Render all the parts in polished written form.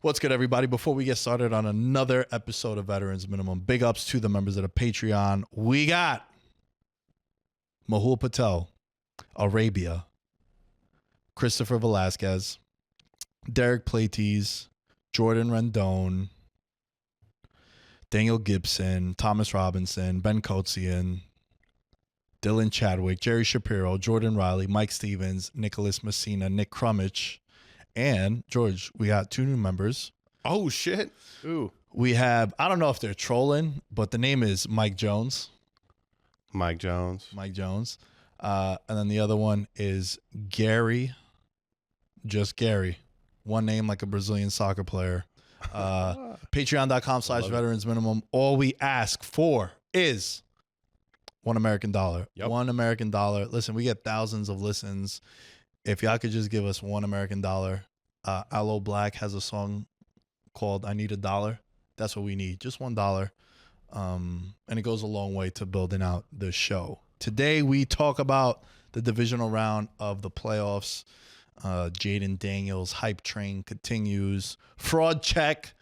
What's good, everybody? Before we get started on another episode of Veterans Minimum, big ups to the members of the Patreon. We got Mahul Patel, Arabia, Christopher Velasquez, Derek Platees, Jordan Rendon, Daniel Gibson, Thomas Robinson, Ben Kotzian, Dylan Chadwick, Jerry Shapiro, Jordan Riley, Mike Stevens, Nicholas Messina, Nick Crummich, and George, we got two new members. Oh, shit. Ooh. We have, I don't know if they're trolling, but the name is Mike Jones. Mike Jones. And then the other one is Gary. Just Gary. One name like a Brazilian soccer player. Patreon.com/Veterans Minimum. All we ask for is $1 American. Yep. $1 American. Listen, we get thousands of listens. If y'all could just give us $1 American. Aloe Black has a song called I Need $1. That's what we need. Just $1. And it goes a long way to building out the show. Today we talk about the divisional round of the playoffs. Jayden Daniels hype train continues. Fraud check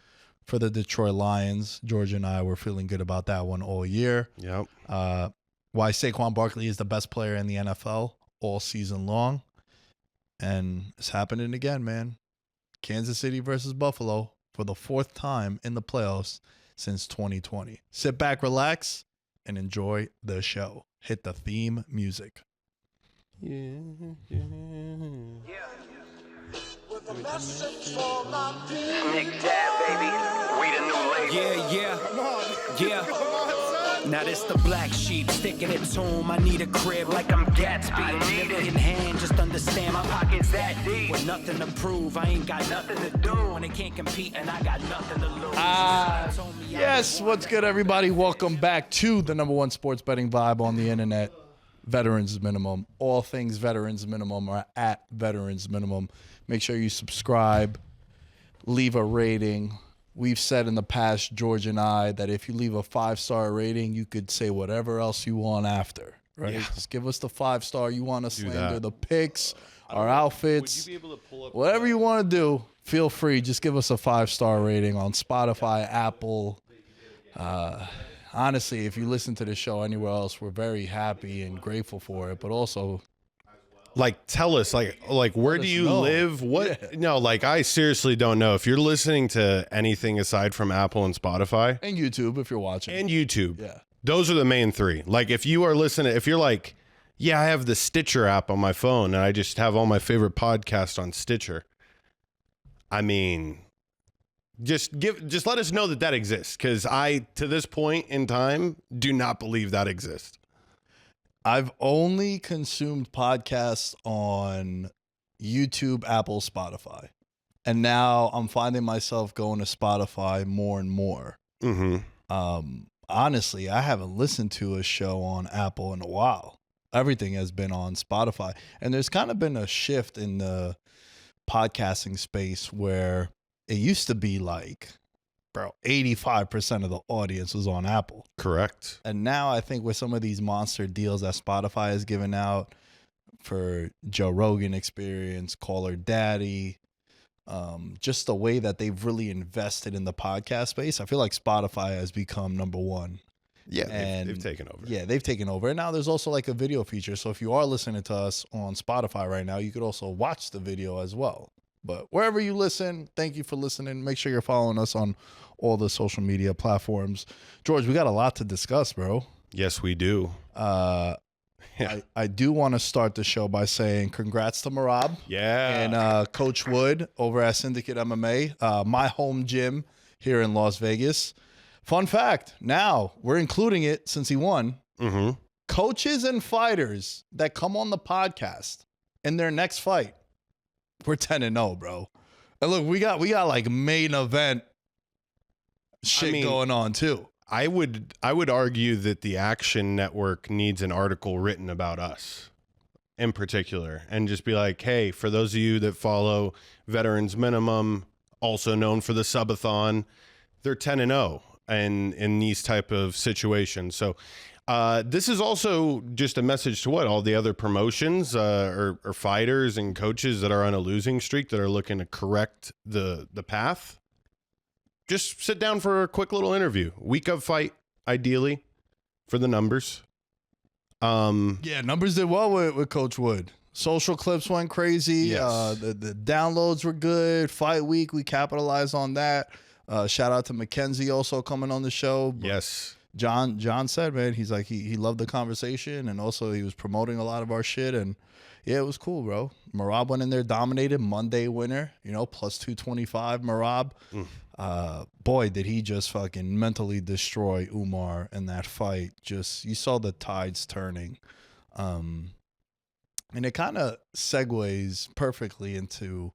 for the Detroit Lions. George and I were feeling good about that one all year. Yep. Why Saquon Barkley is the best player in the NFL all season long. And it's happening again, man. Kansas City versus Buffalo for the fourth time in the playoffs since 2020. Sit back, relax, and enjoy the show. Hit the theme music. Yeah. With a message for my people. Nick Dab, baby. We the new label. Yeah. Now this the black sheep, sticking it to him. I need a crib like I'm Gatsby. Never in hand, just understand my pockets that deep. With nothing to prove, I ain't got nothing to do. And they can't compete, and I got nothing to lose. Yes, what's good, everybody? Welcome back to the number one sports betting vibe on the internet, Veterans Minimum. All things Veterans Minimum are at Veterans Minimum. Make sure you subscribe, leave a rating. We've said in the past, George and I, that if you leave a 5-star rating, you could say whatever else you want after, right? Yeah. Just give us the 5-star. You want to slander that. the picks, our outfits, Would you be able to pull up whatever you want to do, feel free. Just give us a 5-star rating on Spotify, Apple. Honestly, if you listen to the show anywhere else, we're very happy and grateful for it, but also... Like, tell us, like where do you know. live? What? Yeah. No, like, I seriously don't know. If you're listening to anything aside from Apple and Spotify And YouTube, if you're watching. and YouTube, Yeah. those are the main three. Like, if you are listening, if you're like, yeah, I have the Stitcher app on my phone and I just have all my favorite podcasts on Stitcher. I mean, just let us know that exists, because I, to this point in time, do not believe that exists. I've only consumed podcasts on YouTube, Apple, Spotify. And now I'm finding myself going to Spotify more and more. Mm-hmm. Honestly, I haven't listened to a show on Apple in a while. Everything has been on Spotify. And there's kind of been a shift in the podcasting space where it used to be like, bro, 85% of the audience was on Apple. Correct. And now I think with some of these monster deals that Spotify has given out for Joe Rogan Experience, Caller Daddy, just the way that they've really invested in the podcast space, I feel like Spotify has become number one. Yeah, And they've taken over. Yeah, they've taken over. And now there's also like a video feature. So if you are listening to us on Spotify right now, you could also watch the video as well. But wherever you listen, thank you for listening. Make sure you're following us on all the social media platforms. George, we got a lot to discuss, bro. Yes, we do. I do want to start the show by saying congrats to Marab Yeah. and Coach Wood over at Syndicate MMA, my home gym here in Las Vegas. Fun fact, now we're including it since he won. Mm-hmm. Coaches and fighters that come on the podcast in their next fight, we're 10-0, bro. And look, we got like main event shit going on too. I would argue that the Action Network needs an article written about us in particular, and just be like, hey, for those of you that follow Veterans Minimum, also known for the subathon, they're 10-0 and in these type of situations. So this is also just a message to all the other promotions or fighters and coaches that are on a losing streak that are looking to correct the path just sit down for a quick little interview. Week of fight, ideally, for the numbers. Yeah, numbers did well with Coach Wood. Social clips went crazy. Yes. The downloads were good. Fight week, we capitalized on that. Shout out to Mackenzie also coming on the show. Yes. John said, man, he's like, he loved the conversation, and also he was promoting a lot of our shit, and yeah, it was cool, bro. Marab went in there, dominated, Monday winner, plus 225 Marab. Boy, did he just fucking mentally destroy Umar in that fight. Just, you saw the tides turning. And it kind of segues perfectly into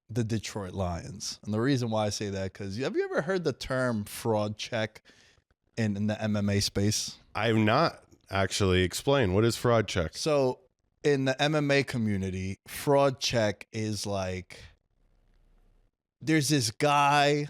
the Detroit Lions. And the reason why I say that, because have you ever heard the term fraud check in the MMA space? I have not actually. Explain. What is fraud check? So in the MMA community, fraud check is like, there's this guy,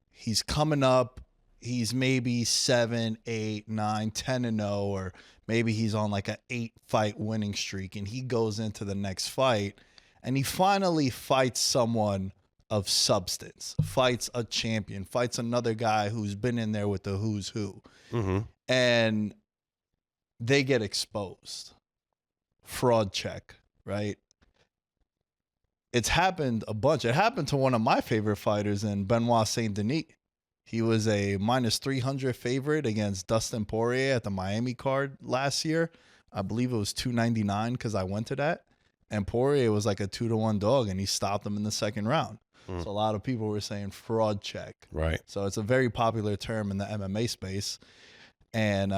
he's coming up, he's maybe 7, 8, 9, 10-0, or maybe he's on like an 8-fight winning streak, and he goes into the next fight and he finally fights someone of substance, fights a champion, fights another guy who's been in there with the who's who. Mm-hmm. And they get exposed. Fraud check, right? It's happened a bunch. It happened to one of my favorite fighters in Benoit Saint Denis. He was a minus 300 favorite against Dustin Poirier at the Miami card last year. I believe it was 299 because I went to that. And Poirier was like a 2-1 dog, and he stopped him in the second round. So a lot of people were saying fraud check. Right. So it's a very popular term in the MMA space. And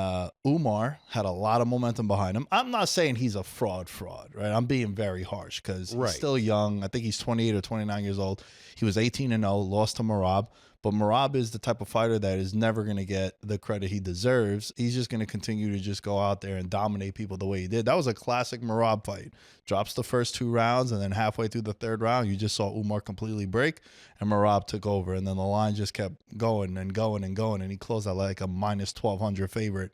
Umar had a lot of momentum behind him. I'm not saying he's a fraud, right? I'm being very harsh because he's still young. I think he's 28 or 29 years old. He was 18-0, lost to Marab. But Marab is the type of fighter that is never going to get the credit he deserves. He's just going to continue to just go out there and dominate people the way he did. That was a classic Marab fight. Drops the first 2 rounds, and then halfway through the third round, you just saw Umar completely break, and Marab took over. And then the line just kept going and going and going, and he closed out like a minus 1,200 favorite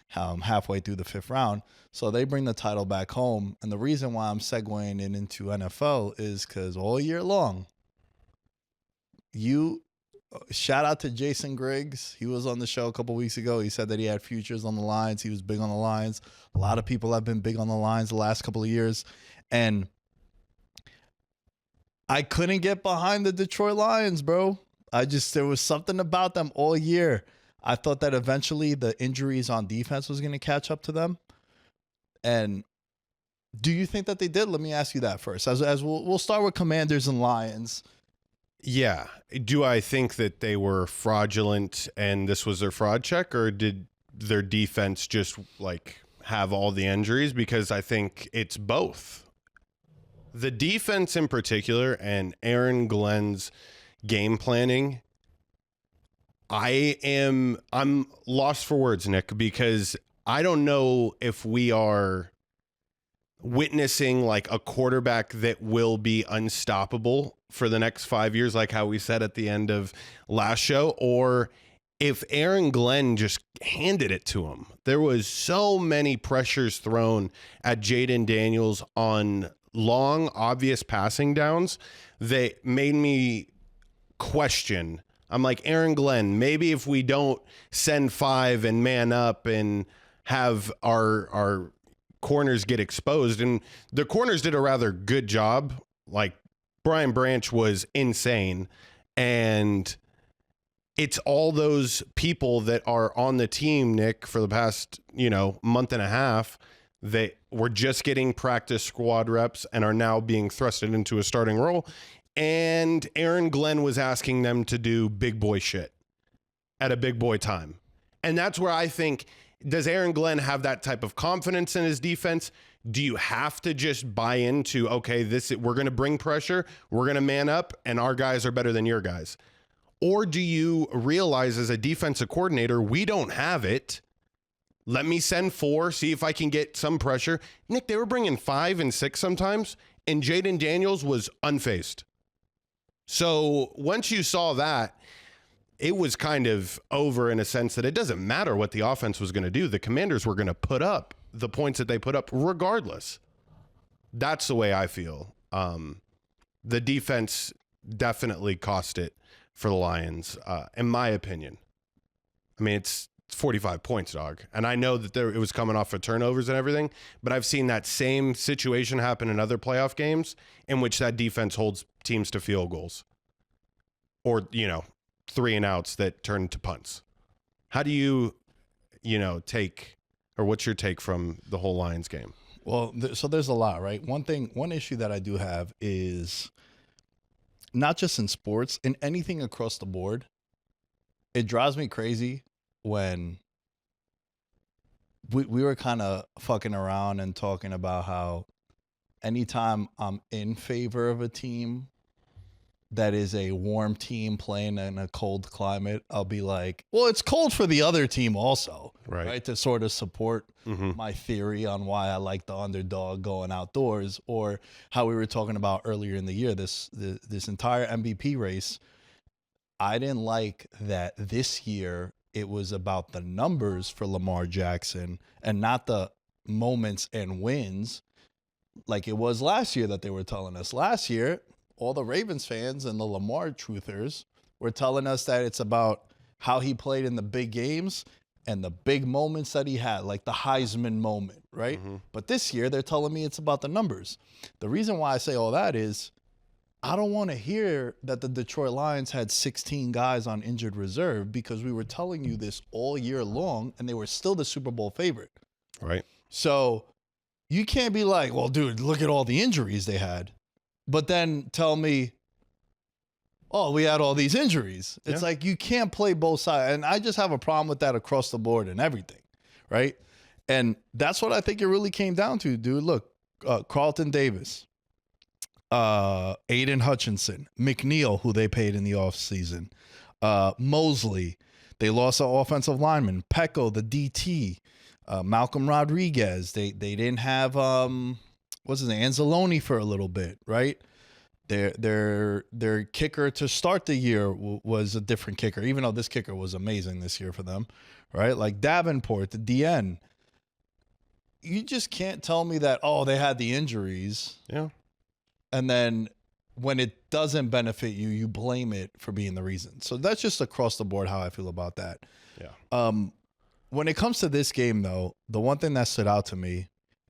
halfway through the 5th round. So they bring the title back home. And the reason why I'm segueing it into NFL is because all year long, shout out to Jason Griggs. He was on the show a couple weeks ago. He said that he had futures on the Lions. He was big on the Lions. A lot of people have been big on the Lions the last couple of years. And I couldn't get behind the Detroit Lions, bro. There was something about them all year. I thought that eventually the injuries on defense was going to catch up to them. And do you think that they did? Let me ask you that first. As we'll start with Commanders and Lions. Yeah. Do I think that they were fraudulent and this was their fraud check, or did their defense just like have all the injuries? Because I think it's both. The defense in particular and Aaron Glenn's game planning, I'm lost for words, Nick, because I don't know if we are witnessing like a quarterback that will be unstoppable for the next 5 years, like how we said at the end of last show, or if Aaron Glenn just handed it to him. There was so many pressures thrown at Jayden Daniels on long, obvious passing downs that made me question. I'm like, Aaron Glenn, maybe if we don't send 5 and man up and have our corners get exposed, and the corners did a rather good job. Like Brian Branch was insane, and it's all those people that are on the team, Nick, for the past, month and a half that were just getting practice squad reps and are now being thrusted into a starting role. And Aaron Glenn was asking them to do big boy shit at a big boy time. And that's where I think, does Aaron Glenn have that type of confidence in his defense? Do you have to just buy into, okay, we're going to bring pressure, we're going to man up, and our guys are better than your guys? Or do you realize as a defensive coordinator, we don't have it. Let me send 4, see if I can get some pressure. Nick, they were bringing 5 and 6 sometimes, and Jayden Daniels was unfazed. So once you saw that, it was kind of over in a sense that it doesn't matter what the offense was going to do. The Commanders were going to put up the points that they put up regardless. That's the way I feel. The defense definitely cost it for the Lions, in my opinion. I mean, it's 45 points, dog. And I know that it was coming off of turnovers and everything, but I've seen that same situation happen in other playoff games in which that defense holds teams to field goals or, 3 and outs that turn into punts. How do you, take, or what's your take from the whole Lions game? Well, so there's a lot, right? One issue that I do have is not just in sports, in anything across the board. It drives me crazy when we were kind of fucking around and talking about how anytime I'm in favor of a team that is a warm team playing in a cold climate, I'll be like, well, it's cold for the other team also, right? To sort of support my theory on why I like the underdog going outdoors, or how we were talking about earlier in the year, this entire MVP race. I didn't like that this year it was about the numbers for Lamar Jackson and not the moments and wins like it was last year that they were telling us. Last year, all the Ravens fans and the Lamar truthers were telling us that it's about how he played in the big games and the big moments that he had, like the Heisman moment, right? But this year, they're telling me it's about the numbers. The reason why I say all that is I don't want to hear that the Detroit Lions had 16 guys on injured reserve, because we were telling you this all year long and they were still the Super Bowl favorite. Right. So you can't be like, well, dude, look at all the injuries they had, but then tell me, oh, we had all these injuries. It's like you can't play both sides. And I just have a problem with that across the board and everything, right? And that's what I think it really came down to, dude. Look, Carlton Davis, Aiden Hutchinson, McNeil, who they paid in the offseason, Mosley. They lost an offensive lineman, Pecco, the DT, Malcolm Rodriguez. They didn't have what's his name, Anzalone for a little bit, right? Their kicker to start the year was a different kicker, even though this kicker was amazing this year for them, right? Like Davenport, the DN. You just can't tell me that, oh, they had the injuries. Yeah. And then when it doesn't benefit you, you blame it for being the reason. So that's just across the board how I feel about that. Yeah. When it comes to this game, though, the one thing that stood out to me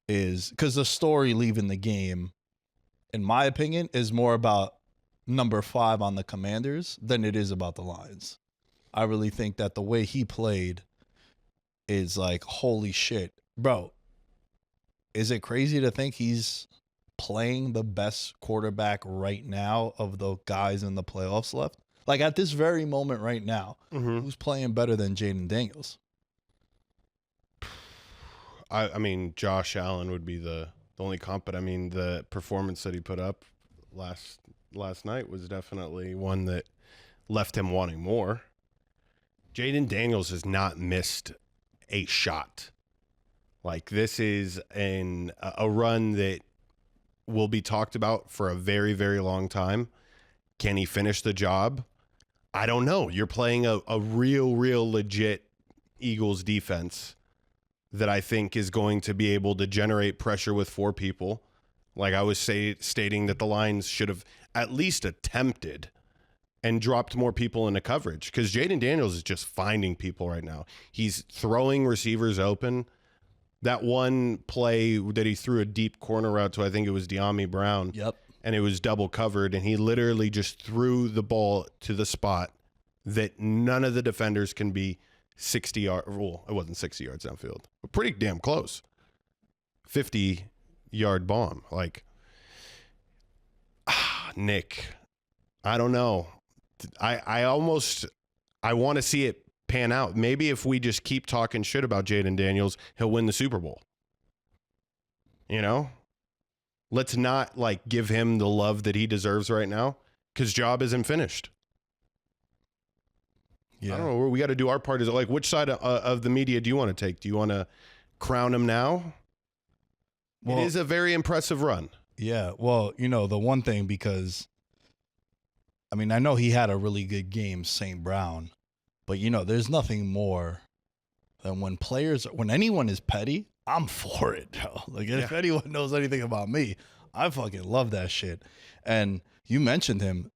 is because the story leaving the game, in my opinion, is more about number 5 on the Commanders than it is about the Lions. I really think that the way he played is like, holy shit, bro. Is it crazy to think he's playing the best quarterback right now of the guys in the playoffs left? Like at this very moment right now, who's playing better than Jayden Daniels? I mean, Josh Allen would be the only comp, but I mean, the performance that he put up last night was definitely one that left him wanting more. Jayden Daniels has not missed a shot. Like, this is a run that will be talked about for a very, very long time. Can he finish the job? I don't know. You're playing a real legit Eagles defense that I think is going to be able to generate pressure with 4 people. Like I was stating that the Lions should have at least attempted and dropped more people into coverage, because Jayden Daniels is just finding people right now. He's throwing receivers open. That one play that he threw a deep corner route to, I think it was De'Ami Brown. Yep. And it was double covered, and he literally just threw the ball to the spot that none of the defenders can be 60 yards. Well, it wasn't 60 yards downfield, but pretty damn close. 50-yard bomb. Like, Nick, I don't know. I want to see it pan out. Maybe if we just keep talking shit about Jayden Daniels, he'll win the Super Bowl. You know? Let's not like give him the love that he deserves right now, because job isn't finished. Yeah. I don't know. We got to do our part. Is like, which side of the media do you want to take? Do you want to crown him now? Well, it is a very impressive run. Yeah. Well, the one thing, because I mean, I know he had a really good game, St. Brown, but there's nothing more than when anyone is petty, I'm for it, bro. Like, if anyone knows anything about me, I fucking love that shit. And you mentioned him.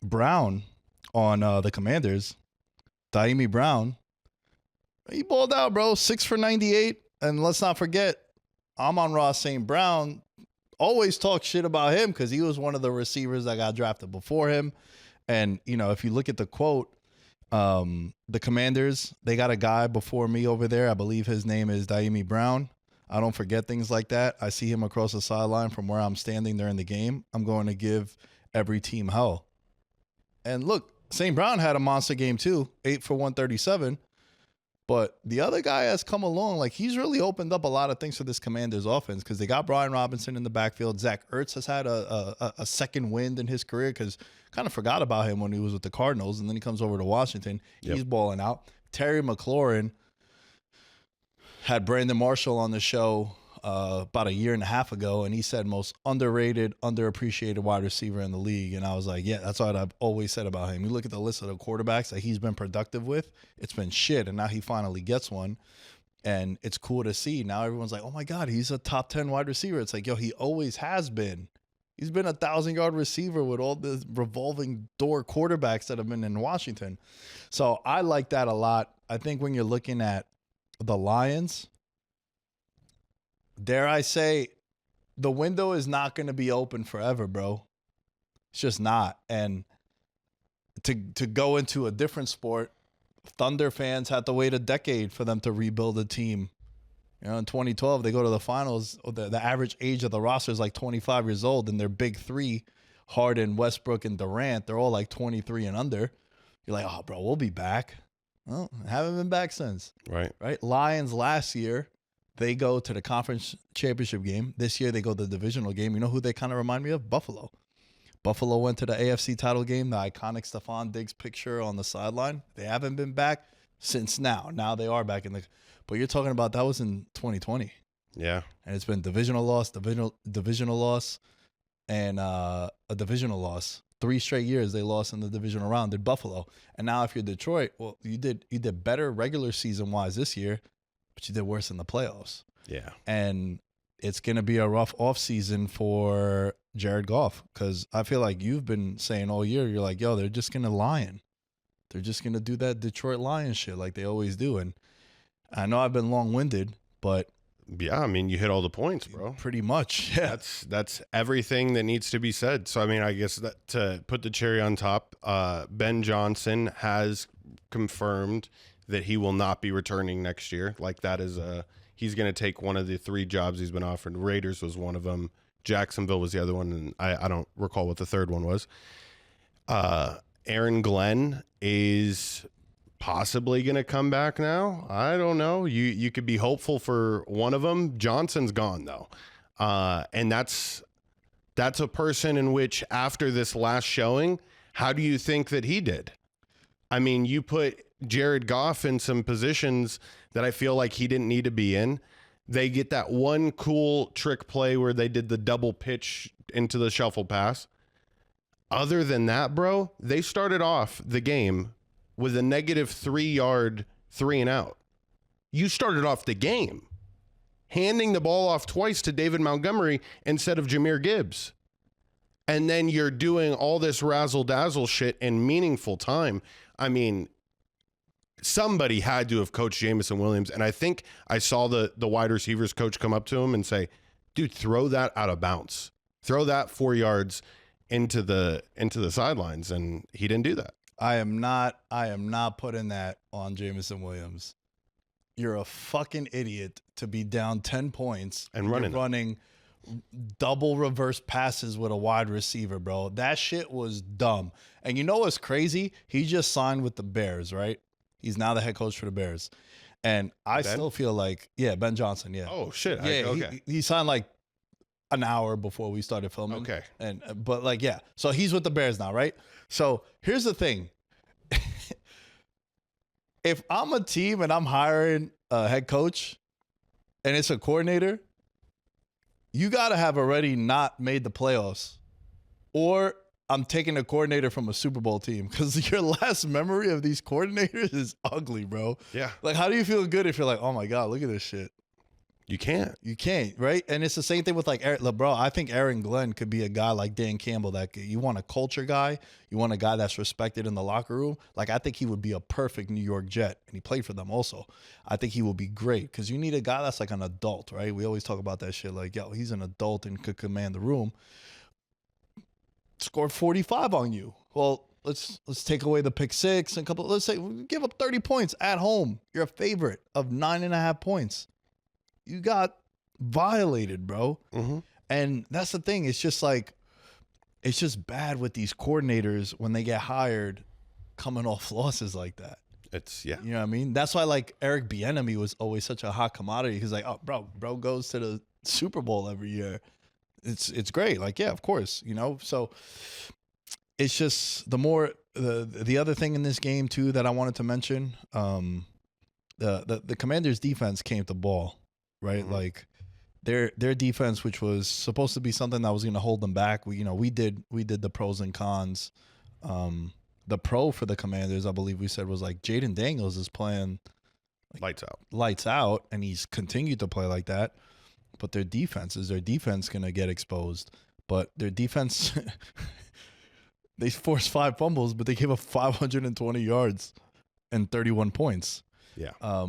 Brown on the Commanders, Daimi Brown, he balled out, bro. 6 for 98. And let's not forget, Amon-Ra St. Brown always talks shit about him because he was one of the receivers that got drafted before him. And, you know, if you look at the quote, the Commanders, they got a guy before me over there. I believe his name is Daimi Brown. I don't forget things like that. I see him across the sideline from where I'm standing during the game. I'm going to give every team hell. And look, St. Brown had a monster game too, 8 for 137. But the other guy has come along. Like, he's really opened up a lot of things for this Commanders offense because they got Brian Robinson in the backfield. Zach Ertz has had a second wind in his career because kind of forgot about him when he was with the Cardinals, and then he comes over to Washington. He's balling out. Terry McLaurin had Brandon Marshall on the show about a year and a half ago, and he said most underrated, underappreciated wide receiver in the league. And I was like, yeah, that's what I've always said about him. You look at the list of the quarterbacks that he's been productive with, it's been shit, and now he finally gets one. And it's cool to see. Now everyone's like, oh my God, he's a top 10 wide receiver. It's like, yo, he always has been. He's been a 1,000-yard receiver with all the revolving door quarterbacks that have been in Washington. So I like that a lot. I think when you're looking at the Lions, dare I say, the window is not going to be open forever, bro. It's just not. And to go into a different sport, Thunder fans had to wait a decade for them to rebuild a team. You know, in 2012, they go to the finals. The average age of the roster is like 25 years old, and their big three, Harden, Westbrook, and Durant, they're all like 23 and under. You're like, oh, bro, we'll be back. Well, haven't been back since. Right. Lions last year, they go to the conference championship game. This year, they go to the divisional game. You know who they kind of remind me of? Buffalo. Buffalo went to the AFC title game, the iconic Stephon Diggs picture on the sideline. They haven't been back since now. Now they are back in the... But you're talking about that was in 2020. Yeah. And it's been divisional loss, divisional loss, and a divisional loss. 3 straight years they lost in the divisional round, did Buffalo. And now if you're Detroit, well, you did better regular season-wise this year, but you did worse in the playoffs. Yeah. And it's going to be a rough offseason for Jared Goff because I feel like you've been saying all year, you're like, yo, they're just going to Lion. They're just going to do that Detroit Lions shit like they always do. And I know I've been long-winded, but yeah, I mean, you hit all the points, bro. Pretty much. Yeah. That's everything that needs to be said. So, I mean, I guess that to put the cherry on top, Ben Johnson has confirmed that he will not be returning next year. Like, that is he's going to take one of the 3 jobs he's been offered. Raiders was one of them. Jacksonville was the other one, and I don't recall what the third one was. Aaron Glenn is possibly going to come back now. I don't know. You could be hopeful for one of them. Johnson's gone, though. And that's a person in which, after this last showing, how do you think that he did? I mean, you put Jared Goff in some positions that I feel like he didn't need to be in. They get that one cool trick play where they did the double pitch into the shuffle pass. Other than that, bro, they started off the game with a negative 3-yard 3-and-out. You started off the game handing the ball off twice to David Montgomery instead of Jahmyr Gibbs. And then you're doing all this razzle-dazzle shit in meaningful time. I mean, somebody had to have coached Jameson Williams, and I think I saw the wide receivers coach come up to him and say, dude, throw that out of bounds. Throw that 4 yards into the sidelines, and he didn't do that. I am not putting that on Jameson Williams. You're a fucking idiot to be down 10 points and running double reverse passes with a wide receiver, bro. That shit was dumb. And you know what's crazy? He just signed with the Bears, right? He's now the head coach for the Bears. And I still feel like, Ben Johnson, yeah. Oh, shit. Yeah, okay. He signed like an hour before we started filming. Okay. But like, yeah. So he's with the Bears now, right? So here's the thing. If I'm a team and I'm hiring a head coach and it's a coordinator, you got to have already not made the playoffs, or I'm taking a coordinator from a Super Bowl team, because your last memory of these coordinators is ugly, bro. Yeah. Like, how do you feel good if you're like, oh my God, look at this shit? You can't. You can't, right? And it's the same thing with like Eric LeBron. I think Aaron Glenn could be a guy like Dan Campbell. That you want a culture guy, you want a guy that's respected in the locker room. Like I think he would be a perfect New York Jet, and he played for them also. I think he will be great because you need a guy that's like an adult, right? We always talk about that shit. Like, yo, he's an adult and could command the room. Scored 45 on you. Well, let's take away the pick six and couple. Let's say give up 30 points at home. You're a favorite of 9.5 points. You got violated, bro. Mm-hmm. And that's the thing. It's just like, it's just bad with these coordinators when they get hired coming off losses like that. Yeah. You know what I mean? That's why like Eric Bieniemy was always such a hot commodity. He's like, oh, bro goes to the Super Bowl every year. It's great. Like, yeah, of course, you know? So it's just the other thing in this game too that I wanted to mention, the Commanders defense came to ball. Right, mm-hmm. Like their defense, which was supposed to be something that was going to hold them back. We did the pros and cons. The pro for the Commanders, I believe we said, was like Jayden Daniels is playing like, lights out, and he's continued to play like that. But their defense going to get exposed. But their defense, they forced 5 fumbles, but they gave up 520 yards and 31 points. Yeah.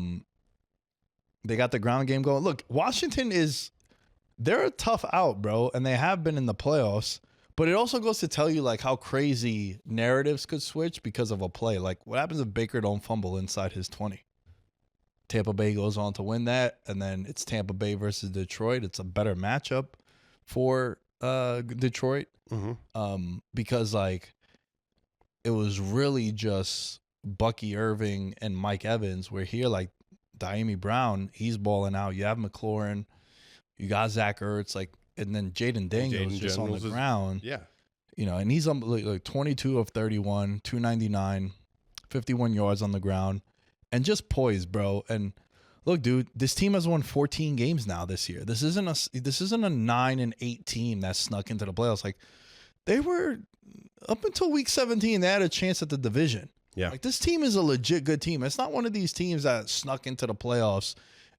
They got the ground game going. Look, Washington they're a tough out, bro, and they have been in the playoffs. But it also goes to tell you like how crazy narratives could switch because of a play. Like what happens if Baker don't fumble inside his 20? Tampa Bay goes on to win that, and then it's Tampa Bay versus Detroit. It's a better matchup for Detroit, mm-hmm. Because like it was really just Bucky Irving and Mike Evans. Where here like Diami Brown, he's balling out. You have McLaurin, you got Zach Ertz, like, and then Jayden Daniels just on the ground. Yeah, and he's on like 22 of 31, 299, 51 yards on the ground, and just poised, bro. And look, dude, this team has won 14 games now this year. This isn't a 9-8 team that snuck into the playoffs. Like they were up until week 17, they had a chance at the division. Yeah. Like this team is a legit good team. It's not one of these teams that snuck into the playoffs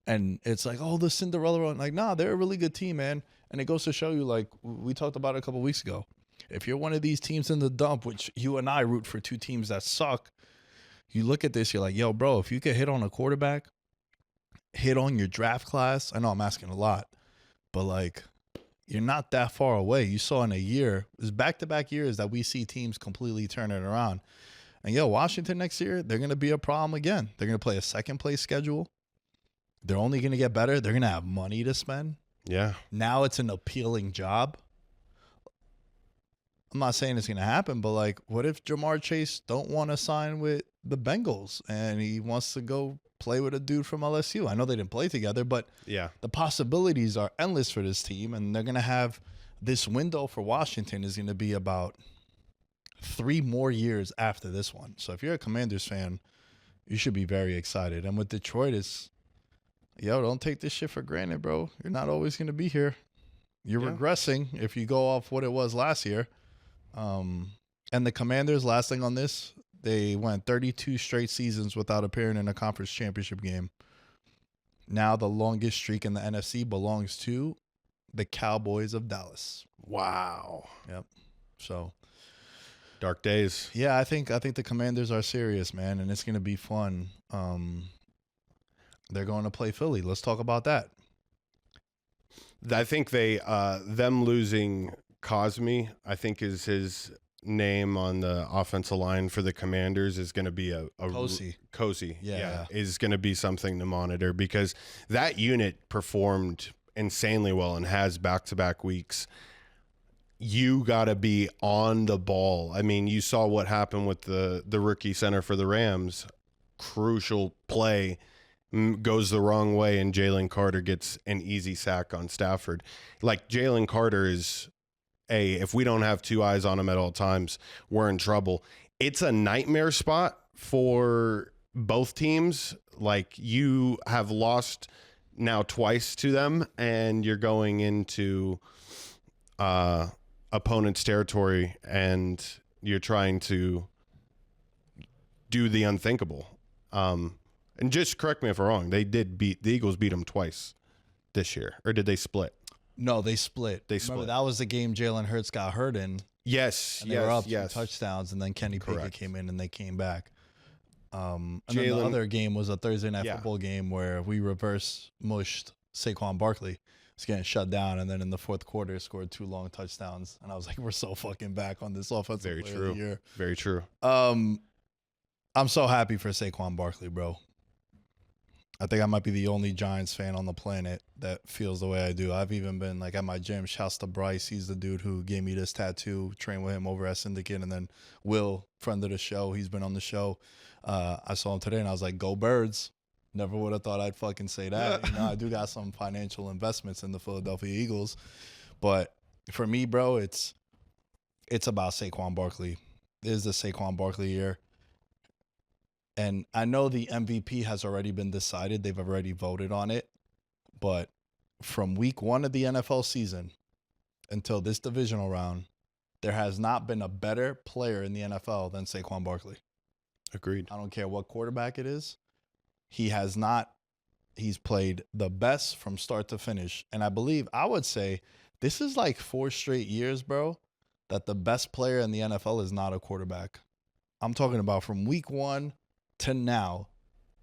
and it's like, oh, the Cinderella run. Like, nah, they're a really good team, man. And it goes to show you, like we talked about it a couple weeks ago. If you're one of these teams in the dump, which you and I root for 2 teams that suck, you look at this, you're like, yo, bro, if you could hit on a quarterback, hit on your draft class. I know I'm asking a lot, but like you're not that far away. You saw in a year, it's back-to-back years that we see teams completely turn it around. And yo, Washington next year, they're going to be a problem again. They're going to play a second place schedule. They're only going to get better. They're going to have money to spend. Yeah. Now it's an appealing job. I'm not saying it's going to happen, but like, what if Jamar Chase don't want to sign with the Bengals and he wants to go play with a dude from LSU? I know they didn't play together, but yeah, the possibilities are endless for this team, and they're going to have this window for Washington is going to be about 3 more years after this one. So if you're a Commanders fan, you should be very excited. And with Detroit, it's, yo, don't take this shit for granted, bro. You're not always going to be here. You're regressing if you go off what it was last year. And the Commanders, last thing on this, they went 32 straight seasons without appearing in a conference championship game. Now the longest streak in the NFC belongs to the Cowboys of Dallas. Wow. Yep. So dark days. Yeah, I think the Commanders are serious, man, and it's going to be fun. They're going to play Philly. Let's talk about that. I think them losing Cosme, I think is his name on the offensive line for the Commanders, is going to be a Cozy. Yeah, is going to be something to monitor because that unit performed insanely well and has back-to-back weeks. You got to be on the ball. I mean, you saw what happened with the rookie center for the Rams. Crucial play goes the wrong way, and Jalen Carter gets an easy sack on Stafford. Like, Jalen Carter is if we don't have 2 eyes on him at all times, we're in trouble. It's a nightmare spot for both teams. Like, you have lost now twice to them, and you're going into opponent's territory, and you're trying to do the unthinkable. And just correct me if I'm wrong. The Eagles beat them twice, this year, or did they split? No, they split. They Remember, split. that was the game Jalen Hurts got hurt in. Yes, And they were up yes. 2 touchdowns, and then Kenny Pickett Correct. came in and they came back. And then the Jalen- other game was a Thursday night football game where we reverse mushed Saquon Barkley. He's getting shut down, and then in the fourth quarter scored 2 long touchdowns. And I was like, we're so fucking back on this offensive Very player true. of the year. Very true. I'm so happy for Saquon Barkley, bro. I think I might be the only Giants fan on the planet that feels the way I do. I've even been like at my gym. Shouts to Bryce. He's the dude who gave me this tattoo. Trained with him over at Syndicate. And then Will, friend of the show. He's been on the show. I saw him today and I was like, go Birds. Never would have thought I'd fucking say that. I do got some financial investments in the Philadelphia Eagles. But for me, bro, it's about Saquon Barkley. It is the Saquon Barkley year. And I know the MVP has already been decided. They've already voted on it. But from week 1 of the NFL season until this divisional round, there has not been a better player in the NFL than Saquon Barkley. Agreed. I don't care what quarterback it is. He's played the best from start to finish. And I would say this is like 4 straight years, bro, that the best player in the NFL is not a quarterback. I'm talking about from week 1 to now,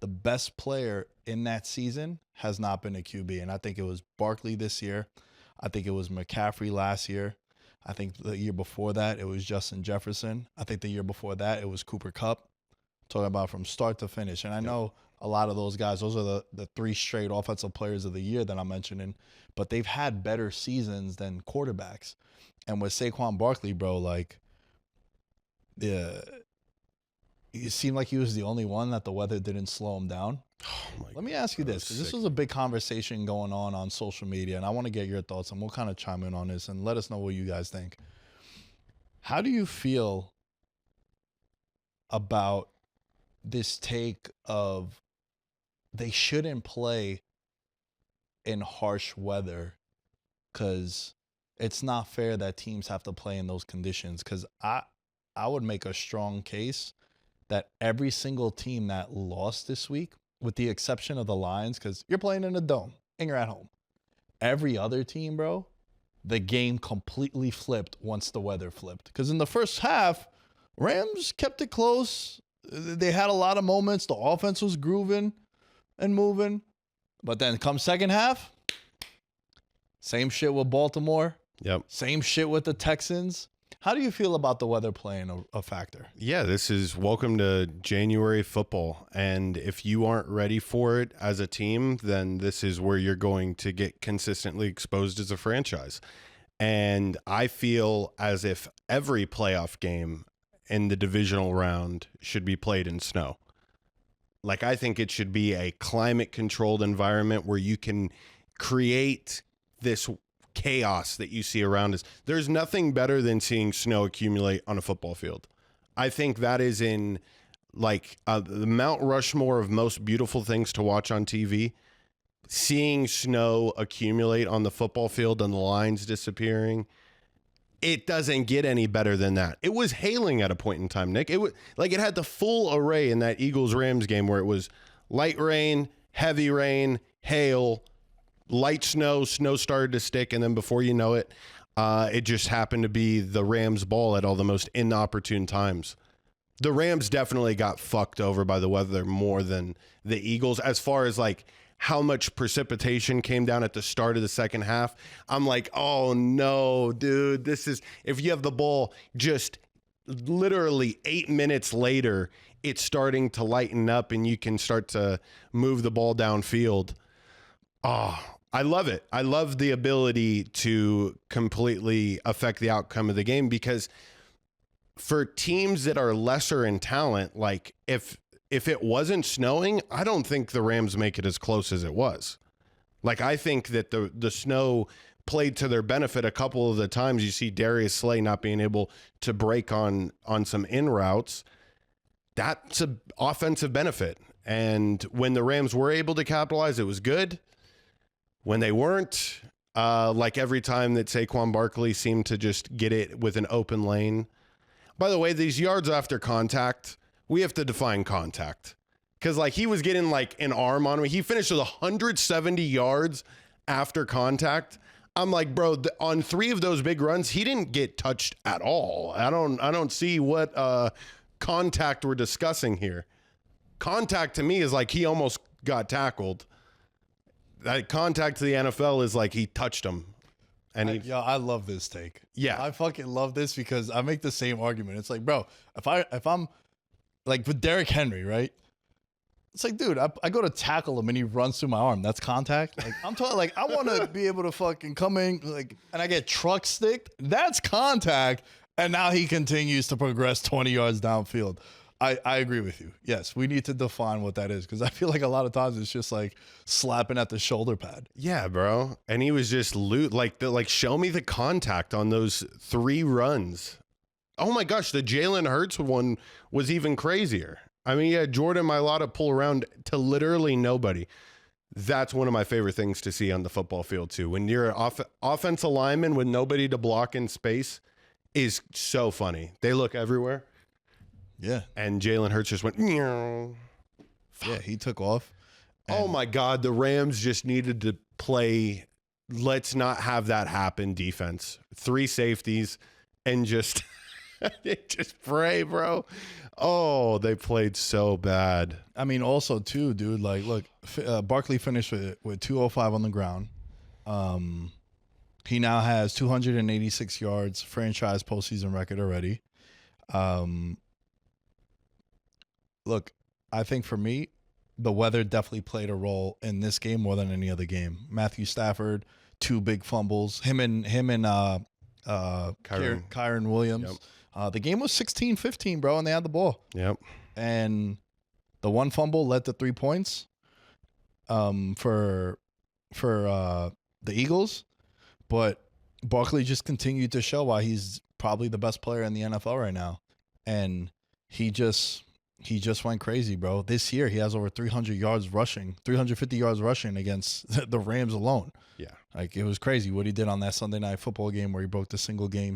the best player in that season has not been a QB. And I think it was Barkley this year. I think it was McCaffrey last year. I think the year before that, it was Justin Jefferson. I think the year before that, it was Cooper Kupp. Talking about from start to finish. And I know a lot of those guys, those are the 3 straight offensive players of the year that I'm mentioning, but they've had better seasons than quarterbacks. And with Saquon Barkley, bro, like, it seemed like he was the only one that the weather didn't slow him down. Let me ask you this, because this was a big conversation going on social media, and I want to get your thoughts, and we'll kind of chime in on this and let us know what you guys think. How do you feel about this take of they shouldn't play in harsh weather because it's not fair that teams have to play in those conditions? Because I would make a strong case that every single team that lost this week, with the exception of the Lions, because you're playing in a dome and you're at home, every other team, bro, the game completely flipped once the weather flipped. Because in the first half, Rams kept it close. They had a lot of moments. The offense was grooving and moving. But then come second half, same shit with Baltimore. Yep. Same shit with the Texans. How do you feel about the weather playing a factor? Yeah, this is welcome to January football. And if you aren't ready for it as a team, then this is where you're going to get consistently exposed as a franchise. And I feel as if every playoff game in the divisional round should be played in snow. Like, I think it should be a climate-controlled environment where you can create this chaos that you see around us. There's nothing better than seeing snow accumulate on a football field. I think that is in like the Mount Rushmore of most beautiful things to watch on TV. Seeing snow accumulate on the football field and the lines disappearing, it doesn't get any better than that. It was hailing at a point in time, Nick. It was like it had the full array in that Eagles-Rams game where it was light rain, heavy rain, hail, light snow started to stick, and then before you know it, it just happened to be the Rams' ball at all the most inopportune times. The Rams definitely got fucked over by the weather more than the Eagles. As far as like how much precipitation came down at the start of the second half, I'm like, oh no, dude, this is, if you have the ball just literally 8 minutes later, it's starting to lighten up and you can start to move the ball downfield. Oh, I love it. I love the ability to completely affect the outcome of the game, because for teams that are lesser in talent, like if it wasn't snowing, I don't think the Rams make it as close as it was. Like, I think that the snow played to their benefit a couple of the times. You see Darius Slay not being able to break on some in routes. That's an offensive benefit. And when the Rams were able to capitalize, it was good. When they weren't, like every time that Saquon Barkley seemed to just get it with an open lane. By the way, these yards after contact, we have to define contact. Because like he was getting like an arm on him. He finished with 170 yards after contact. I'm like, bro, on 3 of those big runs, he didn't get touched at all. I don't see what contact we're discussing here. Contact to me is like he almost got tackled. That contact to the NFL is like he touched him. And I love this take. Yeah. I fucking love this because I make the same argument. It's like, bro, if I'm like with Derrick Henry, right? It's like, dude, I go to tackle him and he runs through my arm. That's contact. Like, I'm talking like I want to be able to fucking come in like and I get truck sticked. That's contact. And now he continues to progress 20 yards downfield. I agree with you. Yes, we need to define what that is because I feel like a lot of times it's just like slapping at the shoulder pad. Yeah, bro. And he was just like show me the contact on those 3 runs. Oh my gosh, the Jalen Hurts one was even crazier. I mean, yeah, Jordan Mailata pull around to literally nobody. That's one of my favorite things to see on the football field too. When you're an offensive lineman with nobody to block in space is so funny. They look everywhere. Yeah. And Jalen Hurts just went, meow. Yeah, he took off. Oh my God, the Rams just needed to play. Let's not have that happen defense. 3 safeties and just pray, bro. Oh, they played so bad. I mean, also too, dude. Like, look, Barkley finished with 205 on the ground. He now has 286 yards, franchise postseason record already. Look, I think for me, the weather definitely played a role in this game more than any other game. Matthew Stafford, 2 big fumbles. Him and Kyron Williams. Yep. The game was 16-15, bro, and they had the ball. Yep. And the 1 fumble led to 3 points for the Eagles. But Barkley just continued to show why he's probably the best player in the NFL right now. And he just went crazy, bro. This year he has over 300 yards rushing, 350 yards rushing against the Rams alone. Yeah. Like, it was crazy what he did on that Sunday Night Football game where he broke the single game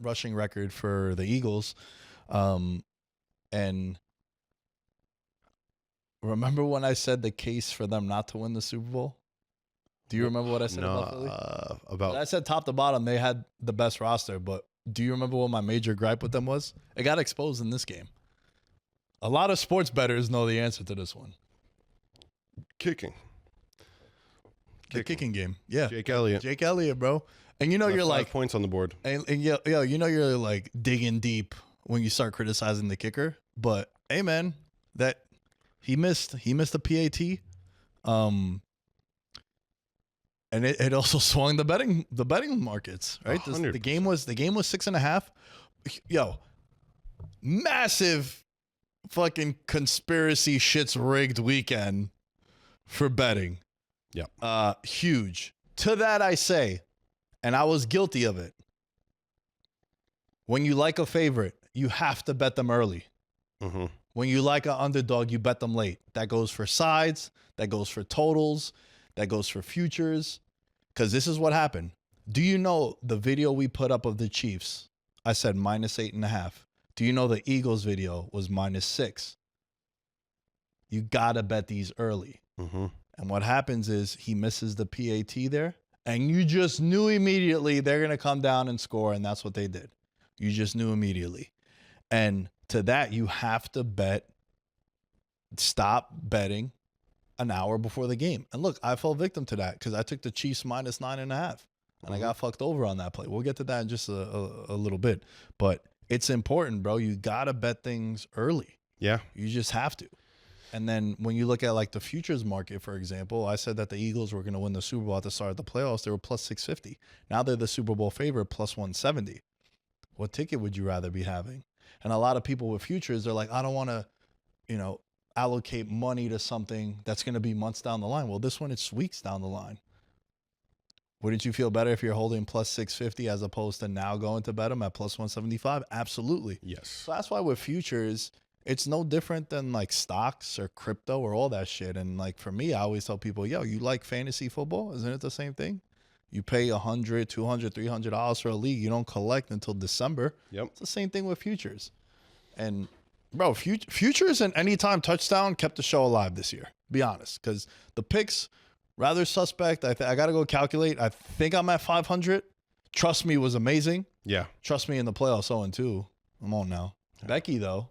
rushing record for the Eagles. And remember when I said the case for them not to win the Super Bowl? Do you remember what I said about Philly? I said top to bottom, they had the best roster, but do you remember what my major gripe with them was? It got exposed in this game. A lot of sports bettors know the answer to this one. Kicking. The kicking game. Yeah. Jake Elliott, bro. And you know, you're 5 like points on the board. And you know, you're like digging deep when you start criticizing the kicker. But hey, man, that he missed a PAT. And it also swung the betting markets, right? The game was 6.5. Yo, massive fucking conspiracy shit's rigged weekend for betting. Yeah. Huge. To that I say, and I was guilty of it. When you like a favorite, you have to bet them early. Mm-hmm. When you like an underdog, you bet them late. That goes for sides. That goes for totals. That goes for futures. Because this is what happened. Do you know the video we put up of the Chiefs? I said -8.5. Do you know the Eagles video was -6? You got to bet these early. Mm-hmm. And what happens is he misses the PAT there. And you just knew immediately they're going to come down and score. And that's what they did. You just knew immediately. And to that, you have to stop betting an hour before the game. And look, I fell victim to that because I took the Chiefs -9.5 and I got fucked over on that play. We'll get to that in just a little bit, but it's important, bro. You got to bet things early. Yeah. You just have to. And then when you look at like the futures market, for example, I said that the Eagles were going to win the Super Bowl at the start of the playoffs. They were +650. Now they're the Super Bowl favorite +170. What ticket would you rather be having? And a lot of people with futures, they're like, I don't want to, allocate money to something that's going to be months down the line. Well, this one, it's weeks down the line. Wouldn't you feel better if you're holding +650 as opposed to now going to bet them at +175? Absolutely. Yes. So that's why with futures, it's no different than like stocks or crypto or all that shit. And like for me, I always tell people, yo, you like fantasy football? Isn't it the same thing? You pay $100, $200, $300 for a league. You don't collect until December. Yep. It's the same thing with futures. And bro, futures and anytime touchdown kept the show alive this year. Be honest, because the picks rather suspect. I got to go calculate. I think I'm at 500. Trust Me was amazing. Yeah. Trust Me in the playoffs 0-2. I'm on now. Yeah. Becky, though,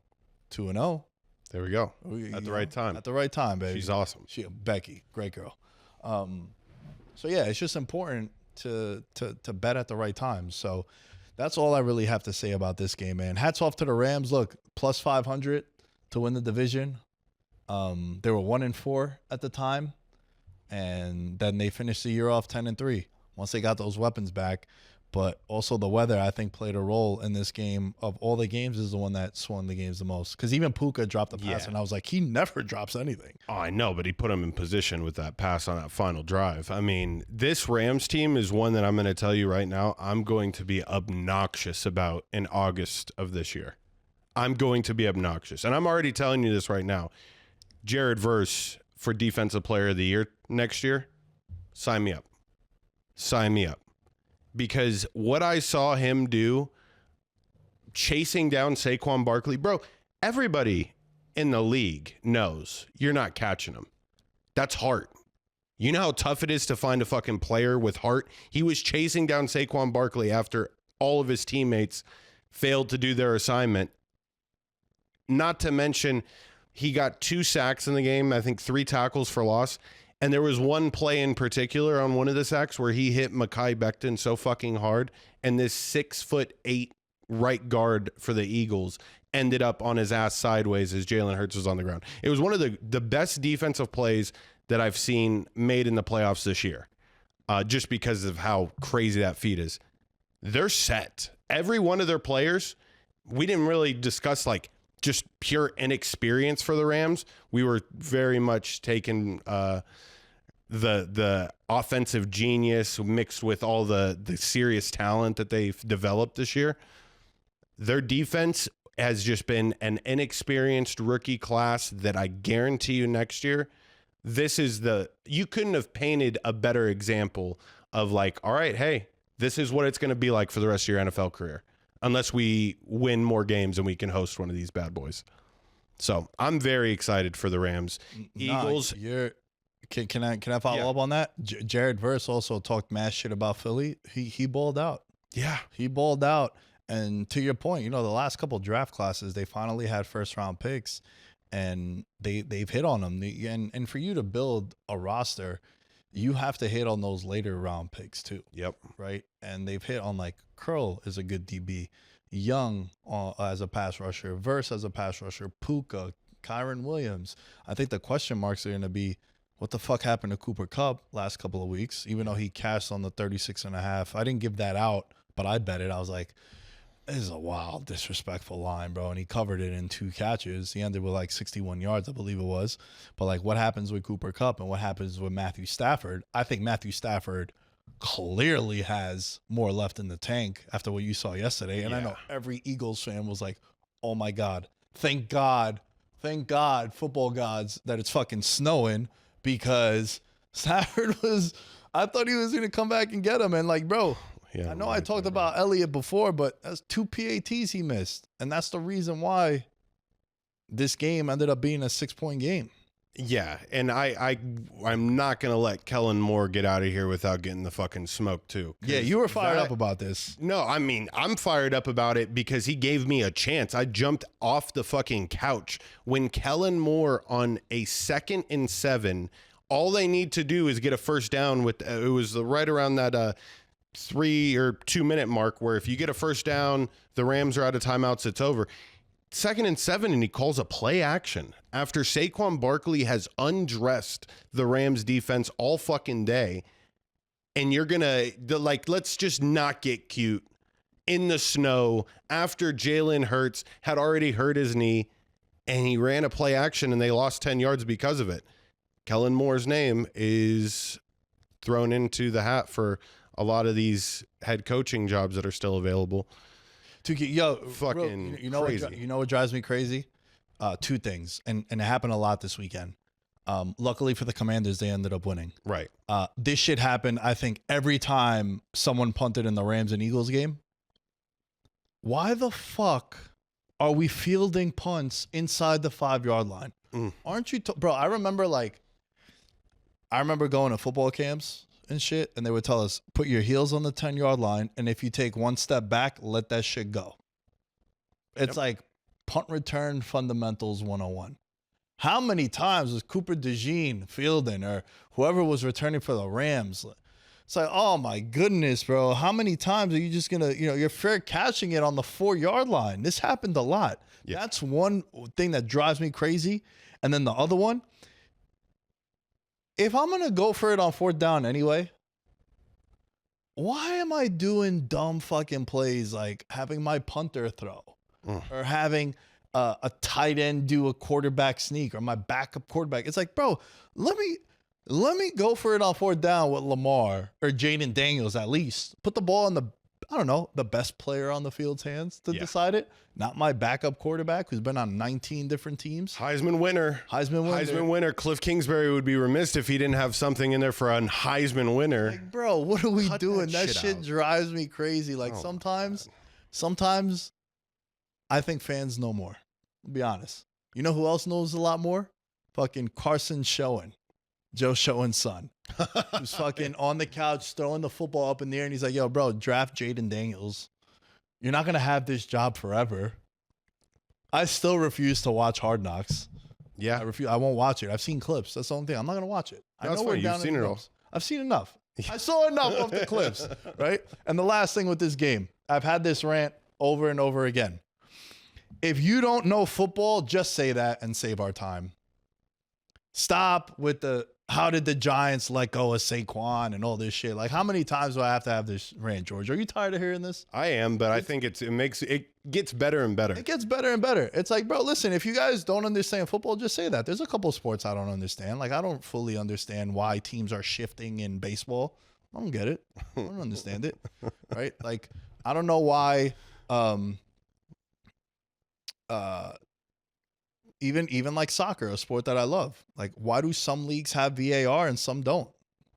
2-0. There we go. At the right time. At the right time, baby. She's awesome. Becky, great girl. So yeah, it's just important to bet at the right time. So that's all I really have to say about this game, man. Hats off to the Rams. Look, plus 500 to win the division. They were 1-4 at the time, and then they finished the year off 10-3 once they got those weapons back. But also the weather, I think, played a role in this game. Of all the games, is the one that swung the games the most. Because even Puka dropped a pass, and I was like, he never drops anything. Oh, I know, but he put him in position with that pass on that final drive. I mean, this Rams team is one that I'm going to tell you right now, I'm going to be obnoxious about in August of this year. I'm going to be obnoxious. And I'm already telling you this right now. Jared Verse for Defensive Player of the Year next year, sign me up. Sign me up. Because what I saw him do, chasing down Saquon Barkley, bro, everybody in the league knows you're not catching him. That's heart. You know how tough it is to find a fucking player with heart? He was chasing down Saquon Barkley after all of his teammates failed to do their assignment. Not to mention, he got 2 sacks in the game, I think 3 tackles for loss. And there was one play in particular on one of the sacks where he hit Mekhi Becton so fucking hard, and this 6'8" right guard for the Eagles ended up on his ass sideways as Jalen Hurts was on the ground. It was one of the best defensive plays that I've seen made in the playoffs this year, just because of how crazy that feat is. They're set. Every one of their players, we didn't really discuss like just pure inexperience for the Rams. We were very much taking the offensive genius mixed with all the serious talent that they've developed this year. Their defense has just been an inexperienced rookie class that I guarantee you next year, you couldn't have painted a better example of like, all right, hey, this is what it's going to be like for the rest of your NFL career, unless we win more games and we can host one of these bad boys. So I'm very excited for the Rams. Eagles. Can I follow up on that? Jared Verse also talked mad shit about Philly. He balled out. Yeah. He balled out. And to your point, the last couple draft classes, they finally had first round picks, and they've hit on them. And for you to build a roster, you have to hit on those later round picks too. Yep. Right. And they've hit on like Curl is a good DB, Young as a pass rusher, Verse as a pass rusher, Puka, Kyron Williams. I think the question marks are going to be, what the fuck happened to Cooper Kupp last couple of weeks, even though he cashed on the 36.5. I didn't give that out, but I bet it. I was like, this is a wild, disrespectful line, bro. And he covered it in 2 catches. He ended with like 61 yards, I believe it was. But like, what happens with Cooper Kupp and what happens with Matthew Stafford? I think Matthew Stafford clearly has more left in the tank after what you saw yesterday. And I know every Eagles fan was like, oh my God, thank God, football gods, that it's fucking snowing, because Stafford I thought he was going to come back and get him. And like, bro, I know I talked about Elliott before, but that's 2 PATs he missed. And that's the reason why this game ended up being a 6-point game. Yeah, and I'm not going to let Kellen Moore get out of here without getting the fucking smoke too. Yeah, you were fired up about this. No, I mean, I'm fired up about it because he gave me a chance. I jumped off the fucking couch when Kellen Moore on a 2nd and 7, all they need to do is get a first down with it was right around that 3 or 2 minute mark, where if you get a first down, the Rams are out of timeouts, it's over. 2nd and 7, and he calls a play action after Saquon Barkley has undressed the Rams defense all fucking day. And you're gonna let's just not get cute in the snow after Jalen Hurts had already hurt his knee, and he ran a play action and they lost 10 yards because of it. Kellen Moore's name is thrown into the hat for a lot of these head coaching jobs that are still available. Fucking crazy. You know what drives me crazy? 2 things, and it happened a lot this weekend. Luckily for the Commanders, they ended up winning. Right. This shit happened, I think, every time someone punted in the Rams and Eagles game. Why the fuck are we fielding punts inside the 5-yard line? Aren't you, bro? I remember I remember going to football camps and shit, and they would tell us, put your heels on the 10-yard line, and if you take one step back, let that shit go. It's like punt return fundamentals 101. How many times was Cooper DeJean fielding or whoever was returning for the Rams? It's like, oh my goodness, bro. How many times are you just going to, you're fair catching it on the 4-yard line? This happened a lot. Yeah. That's one thing that drives me crazy. And then the other one, if I'm going to go for it on 4th down anyway, why am I doing dumb fucking plays like having my punter throw or having a tight end do a quarterback sneak or my backup quarterback? It's like, bro, let me go for it on 4th down with Lamar or Jayden Daniels at least. Put the ball in the best player on the field's hands to decide it. Not my backup quarterback who's been on 19 different teams. Heisman winner. Cliff Kingsbury would be remiss if he didn't have something in there for a Heisman winner. Like, bro, what are we doing? That shit drives me crazy. Like sometimes I think fans know more. I'll be honest. You know who else knows a lot more? Fucking Carson Schoen. Joe Schoen's son. Who's fucking on the couch throwing the football up in the air, and he's like, yo, bro, draft Jayden Daniels. You're not going to have this job forever. I still refuse to watch Hard Knocks. Yeah. I won't watch it. I've seen clips. That's the only thing. I'm not going to watch it. I know we're down. You've seen it all. I've seen enough. I saw enough of the clips, right? And the last thing with this game, I've had this rant over and over again. If you don't know football, just say that and save our time. Stop with the how did the Giants let go of Saquon and all this shit? Like, how many times do I have to have this rant, George? Are you tired of hearing this? I am, but I think it gets better and better. It gets better and better. It's like, bro, listen, if you guys don't understand football, just say that. There's a couple of sports I don't understand. Like, I don't fully understand why teams are shifting in baseball. I don't get it. I don't understand it. Right? Like, I don't know why even like soccer, a sport that I love. Like, why do some leagues have VAR and some don't?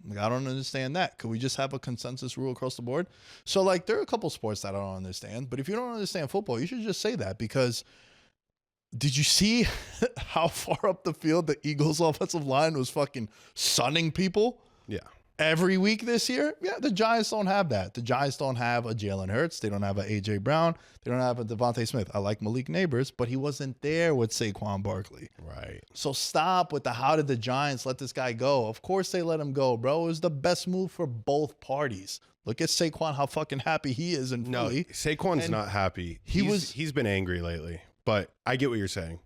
Like, I don't understand that. Could we just have a consensus rule across the board? So, like, there are a couple sports that I don't understand. But if you don't understand football, you should just say that. Because did you see how far up the field the Eagles' offensive line was fucking sunning people? Yeah. Every week this year? Yeah, the Giants don't have that. The Giants don't have a Jalen Hurts. They don't have a A.J. Brown. They don't have a Devontae Smith. I like Malik Neighbors, but he wasn't there with Saquon Barkley. Right. So stop with the how did the Giants let this guy go? Of course they let him go, bro. It was the best move for both parties. Look at Saquon, how fucking happy he is in Philly. No, Saquon's not happy. He's been angry lately, but I get what you're saying.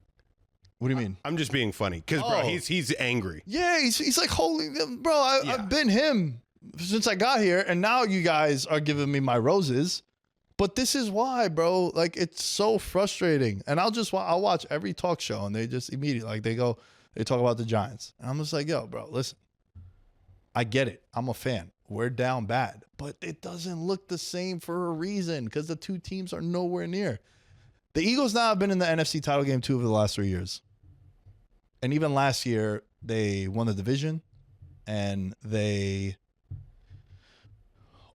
What do you mean? I'm just being funny because, bro, he's angry. Yeah, he's like, holy, bro, I've been him since I got here, and now you guys are giving me my roses. But this is why, bro. Like, it's so frustrating. And I'll watch every talk show, and they just immediately, like, they talk about the Giants. And I'm just like, yo, bro, listen. I get it. I'm a fan. We're down bad. But it doesn't look the same for a reason because the two teams are nowhere near. The Eagles now have been in the NFC title game 2 of the last 3 years. And even last year, they won the division, and they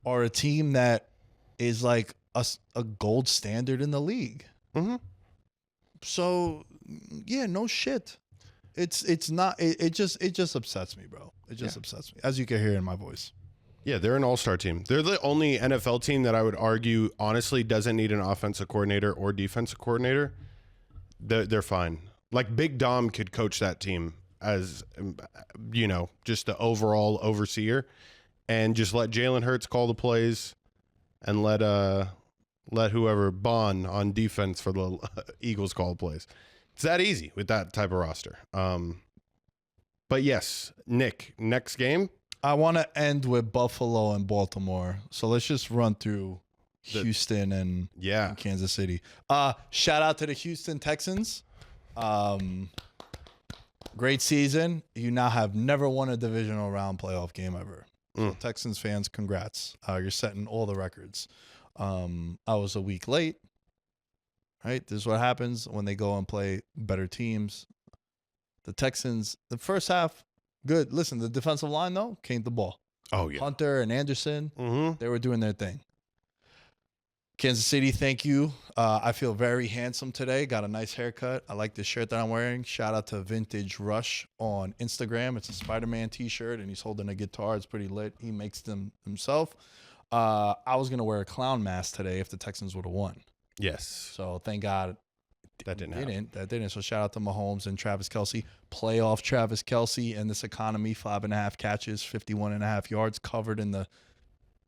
are a team that is like a gold standard in the league. Mm-hmm. So, yeah, no shit. It's not. It just upsets me, bro. It just upsets me, as you can hear in my voice. Yeah, they're an all-star team. They're the only NFL team that I would argue, honestly, doesn't need an offensive coordinator or defensive coordinator. They're fine. Like, Big Dom could coach that team as, just the overall overseer, and just let Jalen Hurts call the plays, and let whoever Bond on defense for the Eagles call the plays. It's that easy with that type of roster. But yes, Nick, next game. I want to end with Buffalo and Baltimore. So let's just run through Houston and Kansas City. Shout out to the Houston Texans. Great season. You now have never won a divisional round playoff game ever. So Texans fans, congrats. You're setting all the records. I was a week late. Right? This is what happens when they go and play better teams. The Texans, the first half, good. Listen, the defensive line, though, came the ball. Oh, yeah. Hunter and Anderson, they were doing their thing. Kansas City, thank you. I feel very handsome today. Got a nice haircut. I like this shirt that I'm wearing. Shout out to Vintage Rush on Instagram. It's a Spider-Man t-shirt, and he's holding a guitar. It's pretty lit. He makes them himself. I was going to wear a clown mask today if the Texans would have won. Yes. So thank God That didn't happen. That didn't. So shout out to Mahomes and Travis Kelce. Playoff Travis Kelce in this economy. 5.5 catches, 51.5 yards covered in the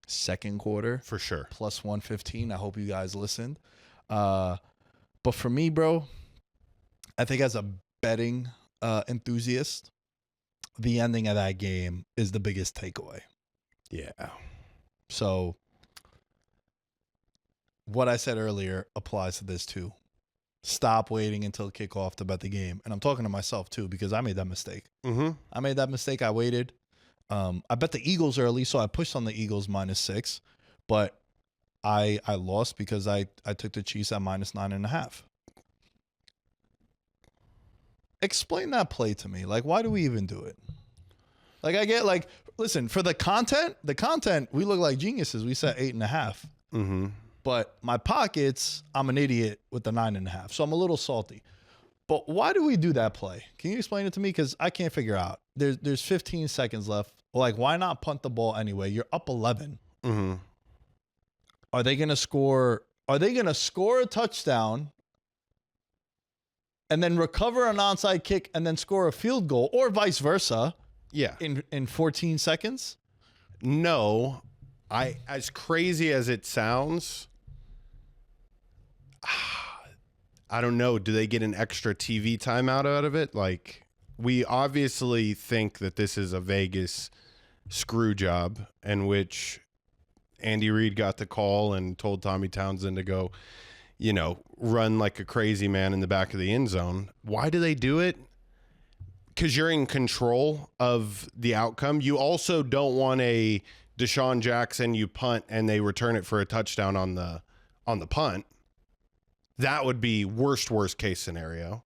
second quarter. For sure. Plus 115. I hope you guys listened. But for me, bro, I think as a betting enthusiast, the ending of that game is the biggest takeaway. Yeah. So what I said earlier applies to this too. Stop waiting until kickoff to bet the game. And I'm talking to myself too, because I made that mistake. Mm-hmm. I made that mistake. I waited. I bet the Eagles early, so I pushed on the Eagles -6, but I lost because I took the Chiefs at -9.5. Explain that play to me. Like, why do we even do it? Like, I get like, listen, for the content, we look like geniuses. We set 8.5. Mm-hmm. But my pockets, I'm an idiot with the 9.5. So I'm a little salty. But why do we do that play? Can you explain it to me? Because I can't figure out. There's 15 seconds left. Like, why not punt the ball anyway? You're up 11. Mm-hmm. Are they going to score? Are they going to score a touchdown and then recover an onside kick and then score a field goal, or vice versa? Yeah. In 14 seconds? No. As crazy as it sounds, I don't know. Do they get an extra TV timeout out of it? Like, we obviously think that this is a Vegas screw job in which Andy Reid got the call and told Tommy Townsend to go, run like a crazy man in the back of the end zone. Why do they do it? Because you're in control of the outcome. You also don't want a Deshaun Jackson, you punt and they return it for a touchdown on the punt. That would be worst case scenario.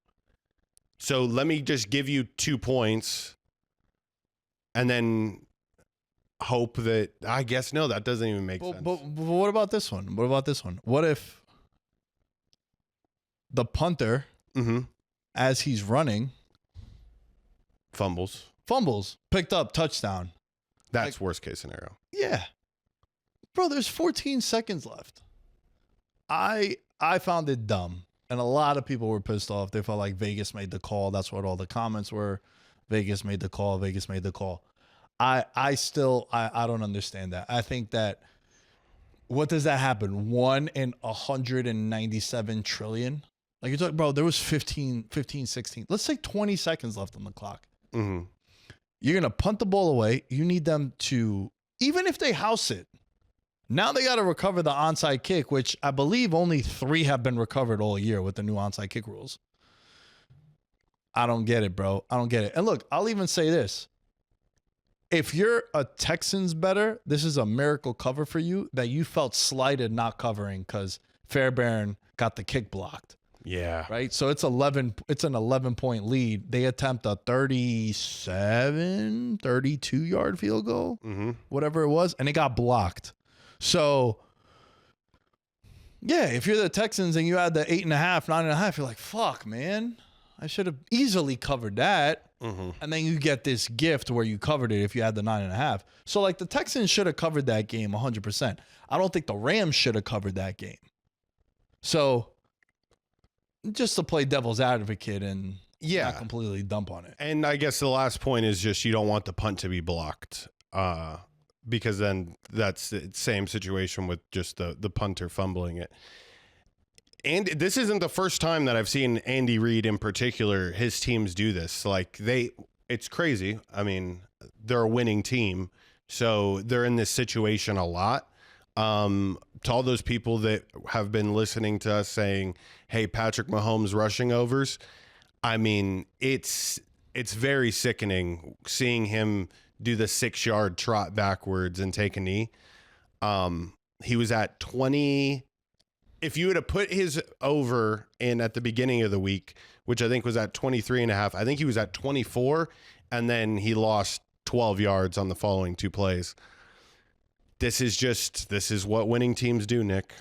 So let me just give you 2 points and then hope that, I guess, no, that doesn't even make sense. But what about this one? What if the punter, as he's running, fumbles, picked up, touchdown? That's worst case scenario. Yeah. Bro, there's 14 seconds left. I found it dumb. And a lot of people were pissed off. They felt like Vegas made the call. That's what all the comments were. Vegas made the call. I don't understand that. I think that, what does that happen? 1 in 197 trillion? Like, you're talking, bro, there was 15, 16. Let's say 20 seconds left on the clock. Mm-hmm. You're going to punt the ball away. You need them to, even if they house it, now they got to recover the onside kick, which I believe only 3 have been recovered all year with the new onside kick rules. I don't get it, bro. I don't get it. And look, I'll even say this. If you're a Texans bettor, this is a miracle cover for you that you felt slighted not covering because Fairbairn got the kick blocked. Yeah. Right? So it's an 11-point lead. They attempt a 32-yard field goal, whatever it was, and it got blocked. So, yeah, if you're the Texans and you had the 8.5, 9.5, you're like, fuck, man. I should have easily covered that. And then you get this gift where you covered it if you had the 9.5. So, like, the Texans should have covered that game 100%. I don't think the Rams should have covered that game. So, just to play devil's advocate and not completely dump on it. And I guess the last point is just you don't want the punt to be blocked because then that's the same situation with just the punter fumbling it. And this isn't the first time that I've seen Andy Reid in particular, his teams do this. Like, it's crazy. I mean, they're a winning team, so they're in this situation a lot. To all those people that have been listening to us saying, hey, Patrick Mahomes rushing overs, I mean, it's very sickening seeing him do the 6-yard trot backwards and take a knee. He was at 20. If you would have put his over in at the beginning of the week, which I think was at 23.5, I think he was at 24, and then he lost 12 yards on the following 2 plays. This is what winning teams do, Nick.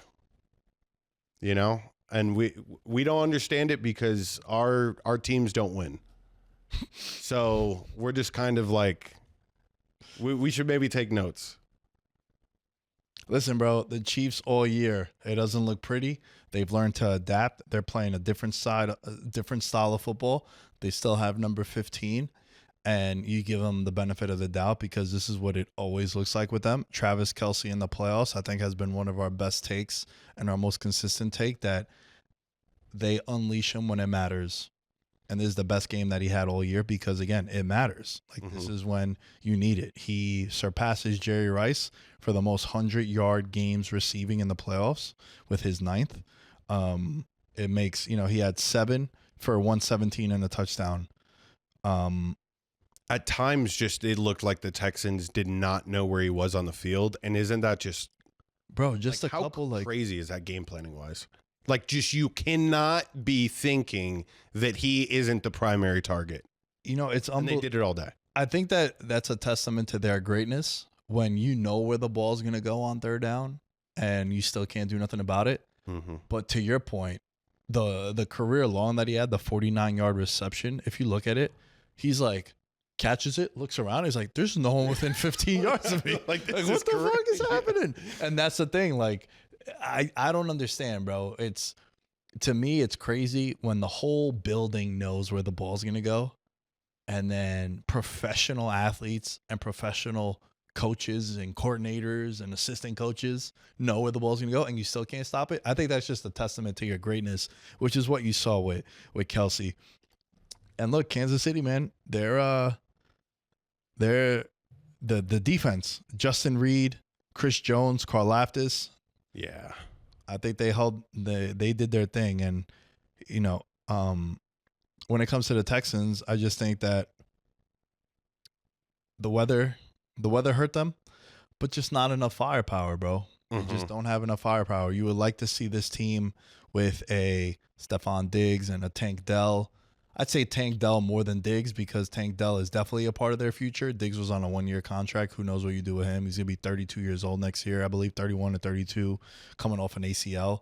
you know, and we don't understand it because our teams don't win. So we're just kind of like, we should maybe take notes. Listen, bro, the Chiefs all year, it doesn't look pretty. They've learned to adapt. They're playing a different style of football. They still have number 15, and you give them the benefit of the doubt because this is what it always looks like with them. Travis Kelce in the playoffs, I think, has been one of our best takes and our most consistent take, that they unleash him when it matters. And this is the best game that he had all year because, again, it matters. Like, this is when you need it. He surpasses Jerry Rice for the most 100-yard games receiving in the playoffs with his 9th. It makes, he had 7 for 117 and a touchdown. At times, just it looked like the Texans did not know where he was on the field. And isn't that just, bro, just like, a couple, how crazy is that game planning wise? Like, just you cannot be thinking that he isn't the primary target. It's and they did it all day. I think that's a testament to their greatness when you know where the ball's going to go on third down and you still can't do nothing about it. Mm-hmm. But to your point, the career long that he had, the 49-yard reception, if you look at it, he's like, catches it, looks around, he's like, there's no one within 15 yards of me. Like what the fuck is happening? And that's the thing. Like, I don't understand, bro. To me, it's crazy when the whole building knows where the ball's going to go. And then professional athletes and professional coaches and coordinators and assistant coaches know where the ball's going to go, and you still can't stop it. I think that's just a testament to your greatness, which is what you saw with Kelce. And look, Kansas City, man, they're the defense. Justin Reed, Chris Jones, Karlaftis. Yeah. I think they did their thing. And, when it comes to the Texans, I just think that the weather hurt them, but just not enough firepower, bro. They just don't have enough firepower. You would like to see this team with a Stephon Diggs and a Tank Dell. I'd say Tank Dell more than Diggs because Tank Dell is definitely a part of their future. Diggs was on a 1-year contract. Who knows what you do with him? He's going to be 32 years old next year, I believe, 31 or 32, coming off an ACL.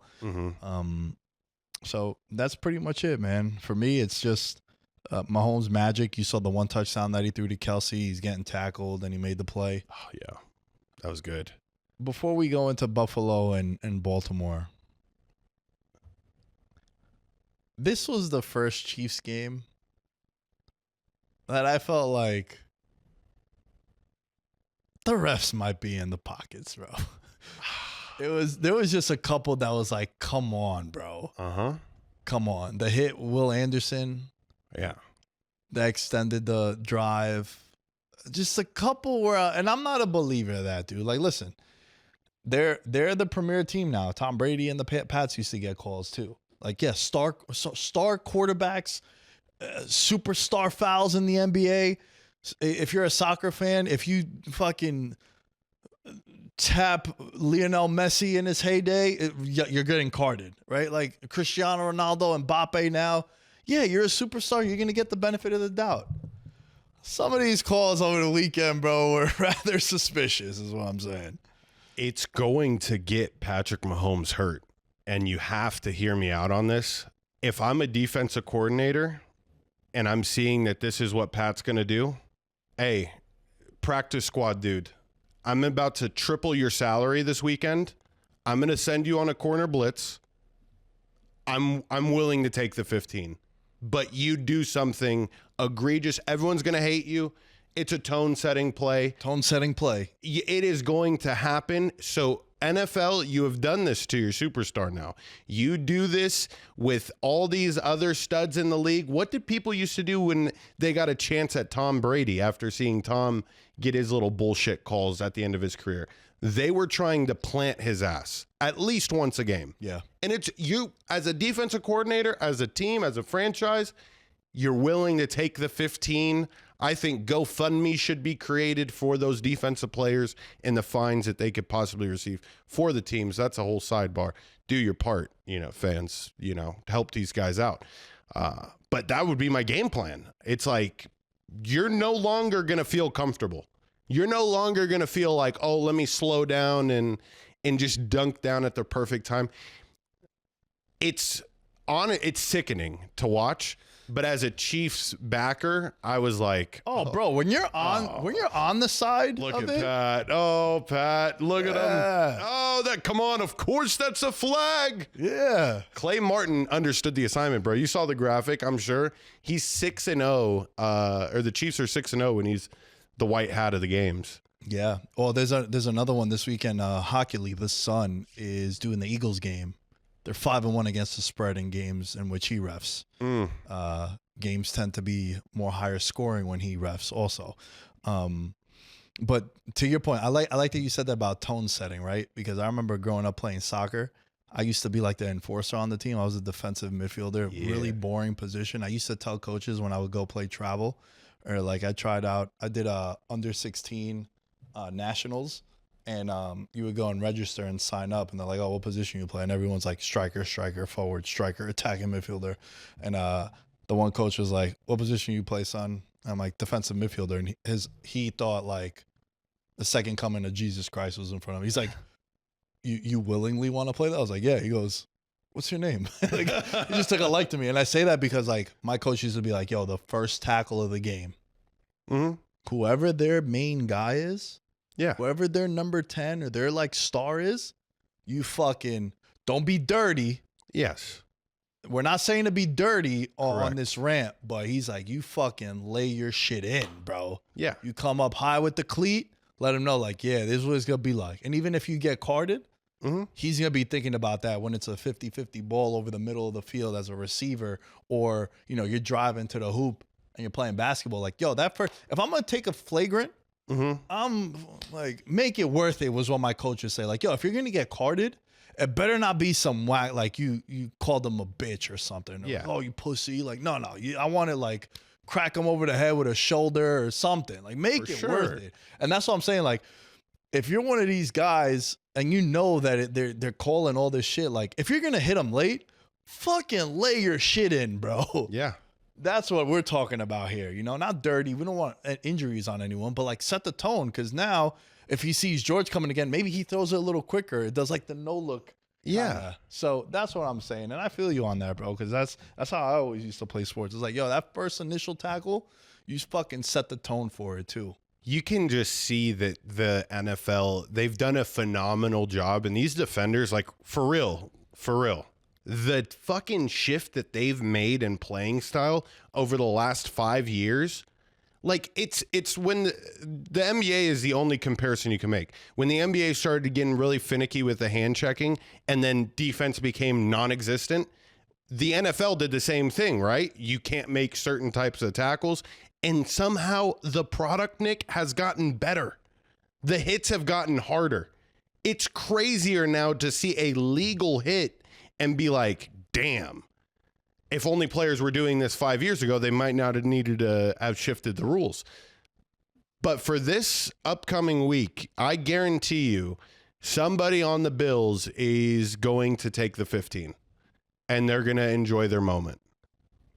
So that's pretty much it, man. For me, it's just Mahomes magic. You saw the one touchdown that he threw to Kelce. He's getting tackled, and he made the play. Oh, yeah. That was good. Before we go into Buffalo and Baltimore, this was the first Chiefs game that I felt like the refs might be in the pockets, bro. There was just a couple that was like, come on, bro. Come on. The hit Will Anderson. Yeah. That extended the drive. Just a couple where, and I'm not a believer of that, dude. Like, listen, they're the premier team now. Tom Brady and the Pats used to get calls too. Like, yeah, star quarterbacks, superstar fouls in the NBA. If you're a soccer fan, if you fucking tap Lionel Messi in his heyday, you're getting carded, right? Like Cristiano Ronaldo and Mbappe now. Yeah, you're a superstar. You're going to get the benefit of the doubt. Some of these calls over the weekend, bro, were rather suspicious is what I'm saying. It's going to get Patrick Mahomes hurt. And you have to hear me out on this. If I'm a defensive coordinator and I'm seeing that this is what Pat's going to do, hey, practice squad dude, I'm about to triple your salary this weekend. I'm going to send you on a corner blitz. I'm willing to take the 15. But you do something egregious. Everyone's going to hate you. It's a tone-setting play. Tone-setting play. It is going to happen. So NFL, you have done this to your superstar now. You do this with all these other studs in the league. What did people used to do when they got a chance at Tom Brady after seeing Tom get his little bullshit calls at the end of his career? They were trying to plant his ass at least once a game. Yeah. And it's you as a defensive coordinator, as a team, as a franchise, you're willing to take the 15. I think GoFundMe should be created for those defensive players and the fines that they could possibly receive for the teams. That's a whole sidebar. Do your part, fans, to help these guys out. But that would be my game plan. It's like, you're no longer going to feel comfortable. You're no longer going to feel like, oh, let me slow down and just dunk down at the perfect time. it's sickening to watch. But as a Chiefs backer, I was like, Oh, bro, when you're on the side look of at it, Pat. Oh, Pat, look at him. Oh, come on. Of course, that's a flag. yeah. Clay Martin understood the assignment, bro. You saw the graphic, I'm sure. He's 6-0, or the Chiefs are 6-0 when he's the white hat of the games. Yeah. Well, there's another one this weekend. Hockey League, the Sun is doing the Eagles game. They're 5-1 against the spread in games in which he refs. Games tend to be more higher scoring when he refs also. But to your point, I like that you said that about tone setting, right? Because I remember growing up playing soccer. I used to be like the enforcer on the team. I was a defensive midfielder, really boring position. I used to tell coaches when I would go play travel, or like I did under 16 nationals. And you would go and register and sign up, and they're like, "Oh, what position you play?" And everyone's like, "Striker, forward, striker, attacking midfielder." And the one coach was like, "What position you play, son?" And I'm like, "Defensive midfielder." And he thought like the second coming of Jesus Christ was in front of him. He's like, "You willingly want to play that?" I was like, "Yeah." He goes, "What's your name?" Like, he just took a like to me, and I say that because like my coach used to be like, "Yo, the first tackle of the game, whoever their main guy is." Yeah. Whoever their number 10 or their like star is, you fucking don't be dirty. Yes. We're not saying to be dirty on Correct. this rant, but he's like, you fucking lay your shit in, bro. Yeah. You come up high with the cleat, let him know, like, yeah, this is what it's going to be like. And even if you get carded, he's going to be thinking about that when it's a 50-50 ball over the middle of the field as a receiver, or, you know, you're driving to the hoop and you're playing basketball. Like, yo, if I'm going to take a flagrant, I'm like, make it worth it was what my coach would say. Like, yo, if you're gonna get carded, it better not be some whack like you called them a bitch or something. Or, Yeah. oh, you pussy. Like, no. I want to like crack him over the head with a shoulder or something. Like, make For it sure. worth it. And that's what I'm saying. Like, if you're one of these guys and you know that they're calling all this shit, like, if you're gonna hit them late, fucking lay your shit in, bro. Yeah. That's what we're talking about here. You know, not dirty. We don't want injuries on anyone, but like set the tone. Because now, if he sees George coming again, maybe he throws it a little quicker. It does like the no look. Yeah. So that's what I'm saying, and I feel you on that, bro. Because that's how I always used to play sports. It's like, yo, that first initial tackle, you just fucking set the tone for it too. You can just see that the NFL, they've done a phenomenal job, and these defenders, like, for real. The fucking shift that they've made in playing style over the last 5 years, like it's when the NBA is the only comparison you can make. When the NBA started getting really finicky with the hand checking and then defense became non-existent, the NFL did the same thing, right? You can't make certain types of tackles, and somehow the product, Nick, has gotten better. The hits have gotten harder. It's crazier now to see a legal hit and be like, damn, if only players were doing this 5 years ago, they might not have needed to have shifted the rules. But for this upcoming week, I guarantee you somebody on the Bills is going to take the 15 and they're going to enjoy their moment.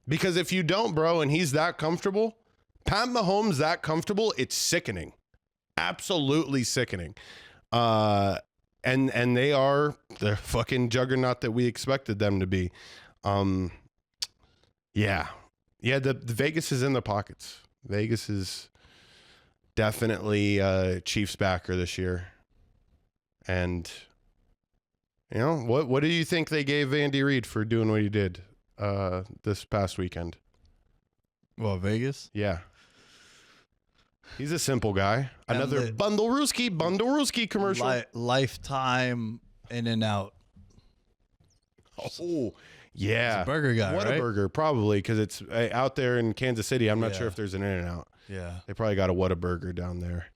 Because if you don't, bro, and he's that comfortable, Pat Mahomes that comfortable, it's sickening. Absolutely sickening. And they are the fucking juggernaut that we expected them to be. Yeah. The Vegas is in the pockets. Vegas is definitely Chiefs backer this year. And you know, what do you think they gave Andy Reid for doing what he did this past weekend? Well, Vegas? Yeah. He's a simple guy. Another Bundle-Rooski commercial. Lifetime in and out. Oh, yeah. He's a burger guy, What right? a burger, probably, because it's out there in Kansas City. I'm not sure if there's an In-N-Out. Yeah. They probably got a Whataburger down there.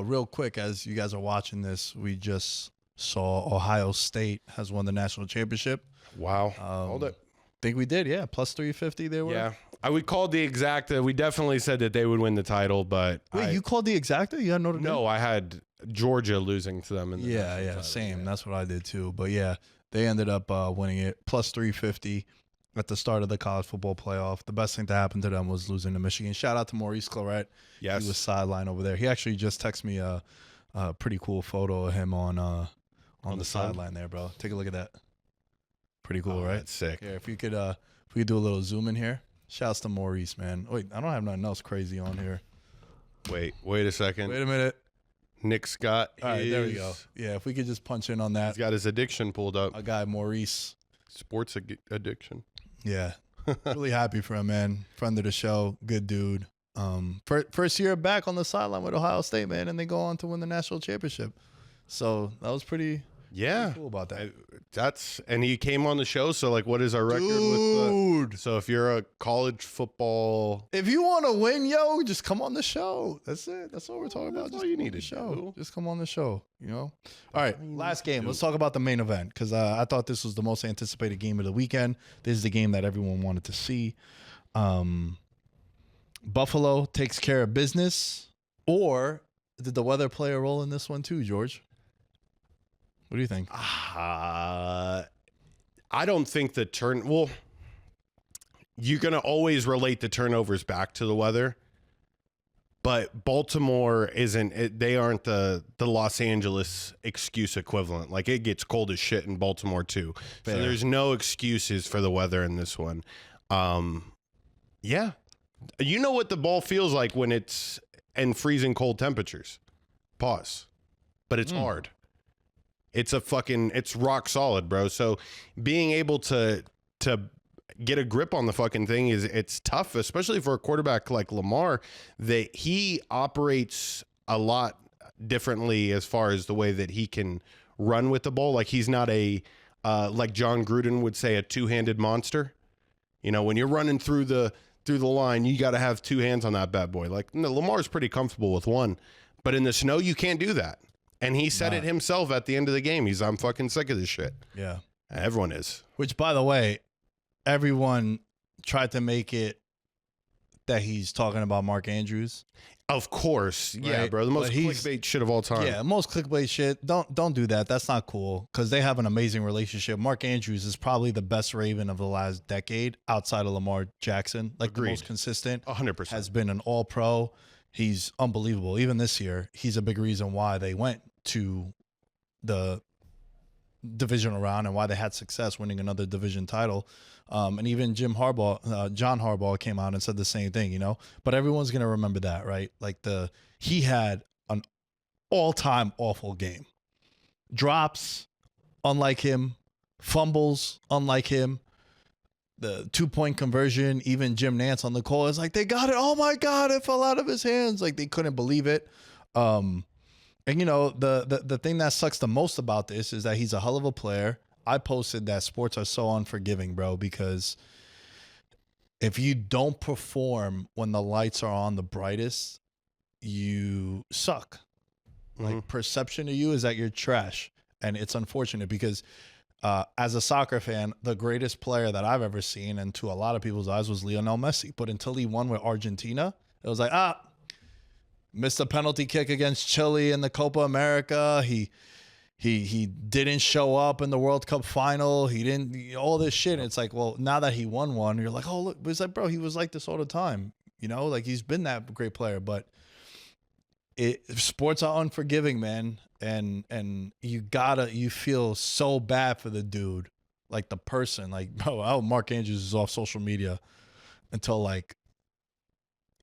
Real quick, as you guys are watching this, we just saw Ohio State has won the national championship. Wow. Hold it. Think we did, yeah. Plus 350 they were. Yeah. We called the exacta. We definitely said that they would win the title, but Wait, you called the exacta? You had Notre Dame? No, I had Georgia losing to them in the national title. Same. Yeah. That's what I did too. But yeah, they ended up winning it plus 350 at the start of the college football playoff. The best thing to happen to them was losing to Michigan. Shout out to Maurice Claret. Yes. He was sideline over there. He actually just texted me a pretty cool photo of him on the sun? sideline there, bro. Take a look at that. Pretty cool, right? That's sick. Yeah, if we could do a little zoom in here. Shouts to Maurice, man. Wait, I don't have nothing else crazy on here. Wait a second. Wait a minute. Nick's got All right, there we go. Yeah, if we could just punch in on that. He's got his addiction pulled up. Our guy Maurice. Sports addiction. Yeah. Really happy for him, man. Friend of the show, good dude. First year back on the sideline with Ohio State, man, and they go on to win the national championship. So that was pretty cool about that. And he came on the show. So like, what is our record Dude. with? So if you're a college football, If you want to win, yo, just come on the show. That's it. That's what we're talking about. That's Just all you come on need the to show. do. Just come on the show. You know. All right, last game. Let's talk about the main event because I thought this was the most anticipated game of the weekend. This is the game that everyone wanted to see. Buffalo takes care of business, or did the weather play a role in this one too, George? What do you think? I don't think well, you're going to always relate the turnovers back to the weather, but Baltimore they aren't the Los Angeles excuse equivalent. Like it gets cold as shit in Baltimore too. Fair. So there's no excuses for the weather in this one. Yeah. You know what the ball feels like when it's in freezing cold temperatures. Pause. But it's hard. It's it's rock solid, bro. So being able to get a grip on the fucking thing it's tough, especially for a quarterback like Lamar, that he operates a lot differently as far as the way that he can run with the ball. Like he's not like John Gruden would say, a two-handed monster. You know, when you're running through the line, you got to have two hands on that bad boy. Like Lamar's pretty comfortable with one, but in the snow, you can't do that. And he said it himself at the end of the game. I'm fucking sick of this shit. Yeah. Everyone is. Which, by the way, everyone tried to make it that he's talking about Mark Andrews. Of course. Yeah, Right? bro. The most But he's- clickbait shit of all time. Yeah, most clickbait shit. Don't do that. That's not cool because they have an amazing relationship. Mark Andrews is probably the best Raven of the last decade outside of Lamar Jackson. Like Agreed. the most consistent. 100%. Has been an all-pro. He's unbelievable. Even this year, he's a big reason why they went to the divisional round and why they had success winning another division title. And even John Harbaugh came out and said the same thing, you know, but everyone's going to remember that, right? Like he had an all-time awful game. Drops, unlike him. Fumbles, unlike him. The 2-point conversion, even Jim Nantz on the call is like, they got it. Oh my God, it fell out of his hands. Like they couldn't believe it. And you know, the thing that sucks the most about this is that he's a hell of a player. I posted that sports are so unforgiving, bro, because if you don't perform when the lights are on the brightest, you suck. Like perception of you is that you're trash. And it's unfortunate because as a soccer fan, the greatest player that I've ever seen, and to a lot of people's eyes, was Lionel Messi. But until he won with Argentina, it was like, missed a penalty kick against Chile in the Copa America. He didn't show up in the World Cup final. He didn't, all this shit. And it's like, well, now that he won one, you're like, oh, look, it's like, bro, he was like this all the time. You know, like he's been that great player, but sports are unforgiving, man. And you feel so bad for the dude, like the person, like, bro, Mark Andrews is off social media until like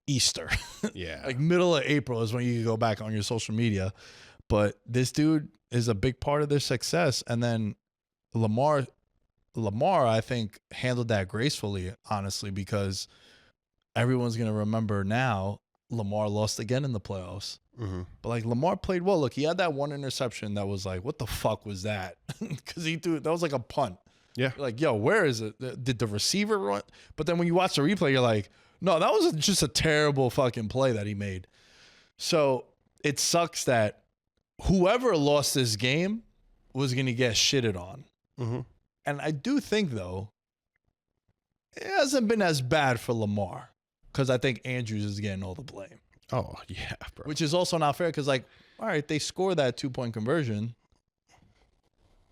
Easter. Yeah. Like middle of April is when you can go back on your social media. But this dude is a big part of their success. And then Lamar, I think, handled that gracefully, honestly, because everyone's going to remember now Lamar lost again in the playoffs. Mm-hmm. But like Lamar played well. Look, he had that one interception that was like, what the fuck was that? Because that was like a punt. Yeah. You're like, yo, where is it? Did the receiver run? But then when you watch the replay, you're like, no, that was just a terrible fucking play that he made. So it sucks that whoever lost this game was going to get shitted on. Mm-hmm. And I do think, though, it hasn't been as bad for Lamar because I think Andrews is getting all the blame. Oh, yeah, bro. Which is also not fair because, like, all right, they score that 2-point conversion.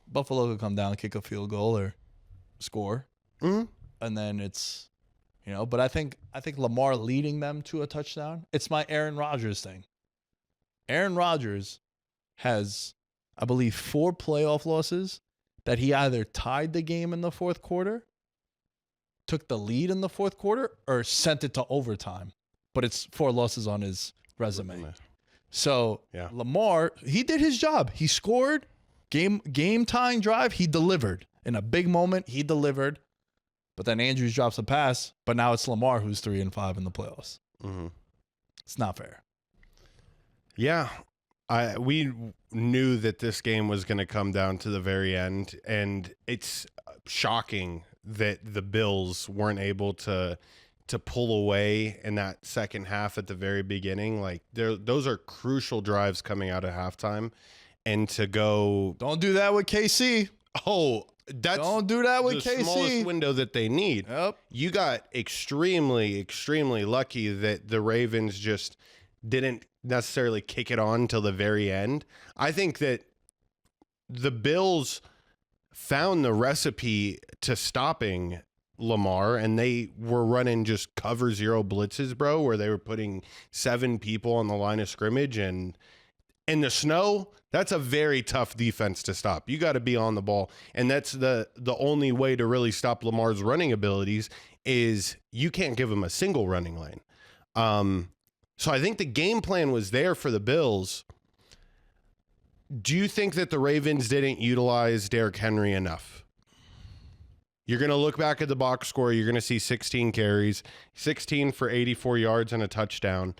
Buffalo could come down, kick a field goal or score. Mm-hmm. And then it's, you know, but I think Lamar leading them to a touchdown, it's my Aaron Rodgers thing. Aaron Rodgers has, I believe, 4 playoff losses that he either tied the game in the fourth quarter, took the lead in the fourth quarter, or sent it to overtime. But it's 4 losses on his resume. So Yeah. Lamar, he did his job. He scored, game tying drive, he delivered. In a big moment, he delivered. But then Andrews drops a pass, but now it's Lamar who's 3-5 in the playoffs. Mm-hmm. It's not fair. Yeah. We knew that this game was going to come down to the very end, and it's shocking that the Bills weren't able to pull away in that second half at the very beginning. Like, those are crucial drives coming out of halftime, and to go, Don't do that with KC. that's Don't do that with the KC. smallest window that they need. Yep. You got extremely, extremely lucky that the Ravens just didn't necessarily kick it on till the very end. I think that the Bills found the recipe to stopping Lamar, and they were running just cover 0 blitzes, bro, where they were putting 7 people on the line of scrimmage, and in the snow, that's a very tough defense to stop. You got to be on the ball, and that's the only way to really stop Lamar's running abilities is you can't give him a single running lane. So I think the game plan was there for the Bills. Do you think that the Ravens didn't utilize Derrick Henry enough? You're going to look back at the box score. You're going to see 16 carries, 16 for 84 yards and a touchdown.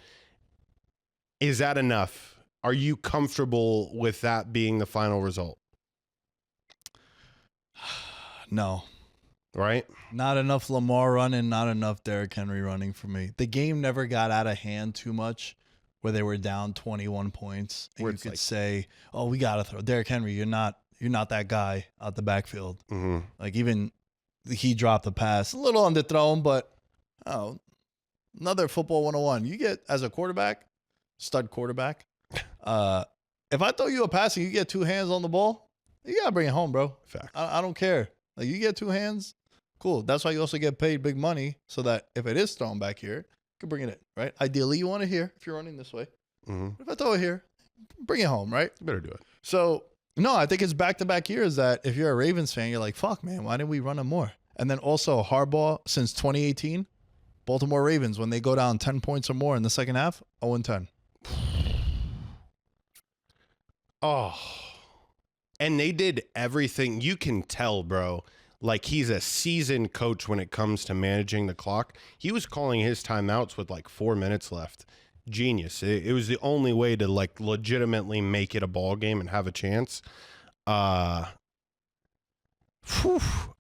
Is that enough? Are you comfortable with that being the final result? No. Right? Not enough Lamar running, not enough Derrick Henry running for me. The game never got out of hand too much where they were down 21 points. And Where you it's could like- say, oh, we got to throw. Derrick Henry, you're not that guy out the backfield. Mm-hmm. Like, even he dropped the pass. A little underthrown, but another football 101. You get, as a quarterback, stud quarterback, if I throw you a pass and you get 2 hands on the ball, you got to bring it home, bro. Fact. I don't care. Like, you get 2 hands, cool. That's why you also get paid big money, so that if it is thrown back here, you can bring it in, right? Ideally, you want it here if you're running this way. Mm-hmm. But if I throw it here, bring it home, right? You better do it. So, no, I think it's back-to-back years that if you're a Ravens fan, you're like, fuck, man, why didn't we run them more? And then also Harbaugh, since 2018, Baltimore Ravens, when they go down 10 points or more in the second half, 0-10. Oh. And they did everything. You can tell, bro. Like, he's a seasoned coach when it comes to managing the clock. He was calling his timeouts with like 4 minutes left. Genius. It was the only way to like legitimately make it a ball game and have a chance. I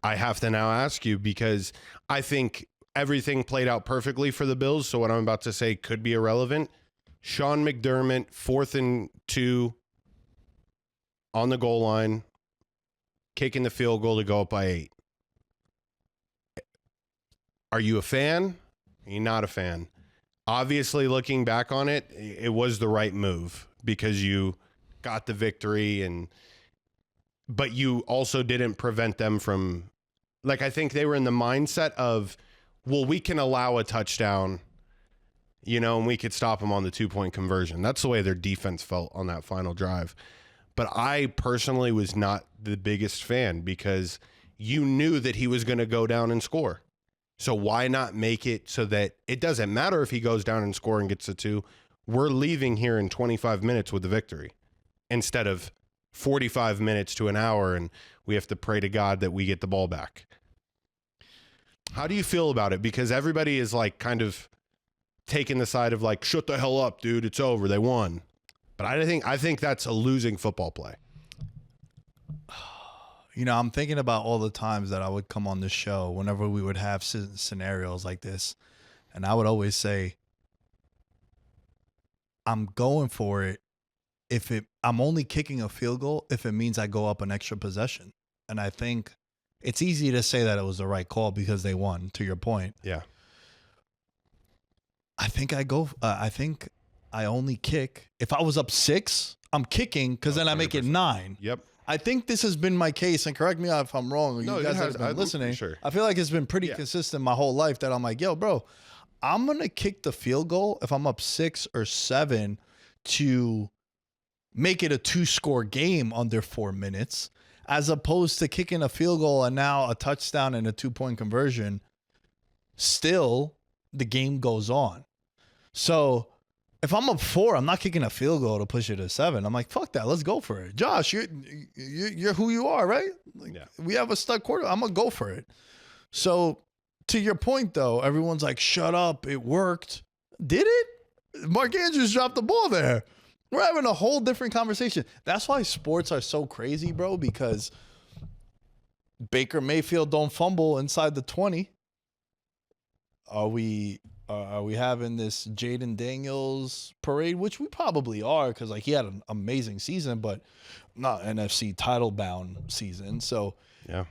have to now ask you, because I think everything played out perfectly for the Bills. So what I'm about to say could be irrelevant. Sean McDermott, 4th and 2 on the goal line, kicking the field goal to go up by 8. Are you a fan? Are you not a fan? Obviously, looking back on it, it was the right move because you got the victory, but you also didn't prevent them from, like, I think they were in the mindset of, well, we can allow a touchdown, and we could stop them on the 2-point conversion. That's the way their defense felt on that final drive. But I personally was not the biggest fan because you knew that he was going to go down and score. So why not make it so that it doesn't matter if he goes down and score and gets the 2? We're leaving here in 25 minutes with the victory instead of 45 minutes to an hour, and we have to pray to God that we get the ball back. How do you feel about it? Because everybody is like kind of taking the side of like, shut the hell up, dude. It's over. They won. But I think that's a losing football play. I'm thinking about all the times that I would come on this show whenever we would have scenarios like this. And I would always say, I'm going for it I'm only kicking a field goal if it means I go up an extra possession. And I think it's easy to say that it was the right call because they won, to your point. Yeah. I think I only kick. If I was up 6, I'm kicking because then I make it 9. Yep. I think this has been my case, and correct me if I'm wrong, or No, you guys it has. that have been listening. Sure. I feel like it's been pretty consistent my whole life that I'm like, yo, bro, I'm going to kick the field goal if I'm up 6 or 7 to make it a 2-score game under 4 minutes. as opposed to kicking a field goal and now a touchdown and a 2-point conversion. Still, the game goes on. So if I'm up 4, I'm not kicking a field goal to push it to 7. I'm like, fuck that. Let's go for it. Josh, you're who you are, right? Like, Yeah. We have a stud quarter. I'm going to go for it. So to your point, though, everyone's like, shut up. It worked. Did it? Mark Andrews dropped the ball there. We're having a whole different conversation. That's why sports are so crazy, bro, because Baker Mayfield don't fumble inside the 20. Are we having this Jayden Daniels parade, which we probably are, because like he had an amazing season, but not NFC title bound season. So Yeah.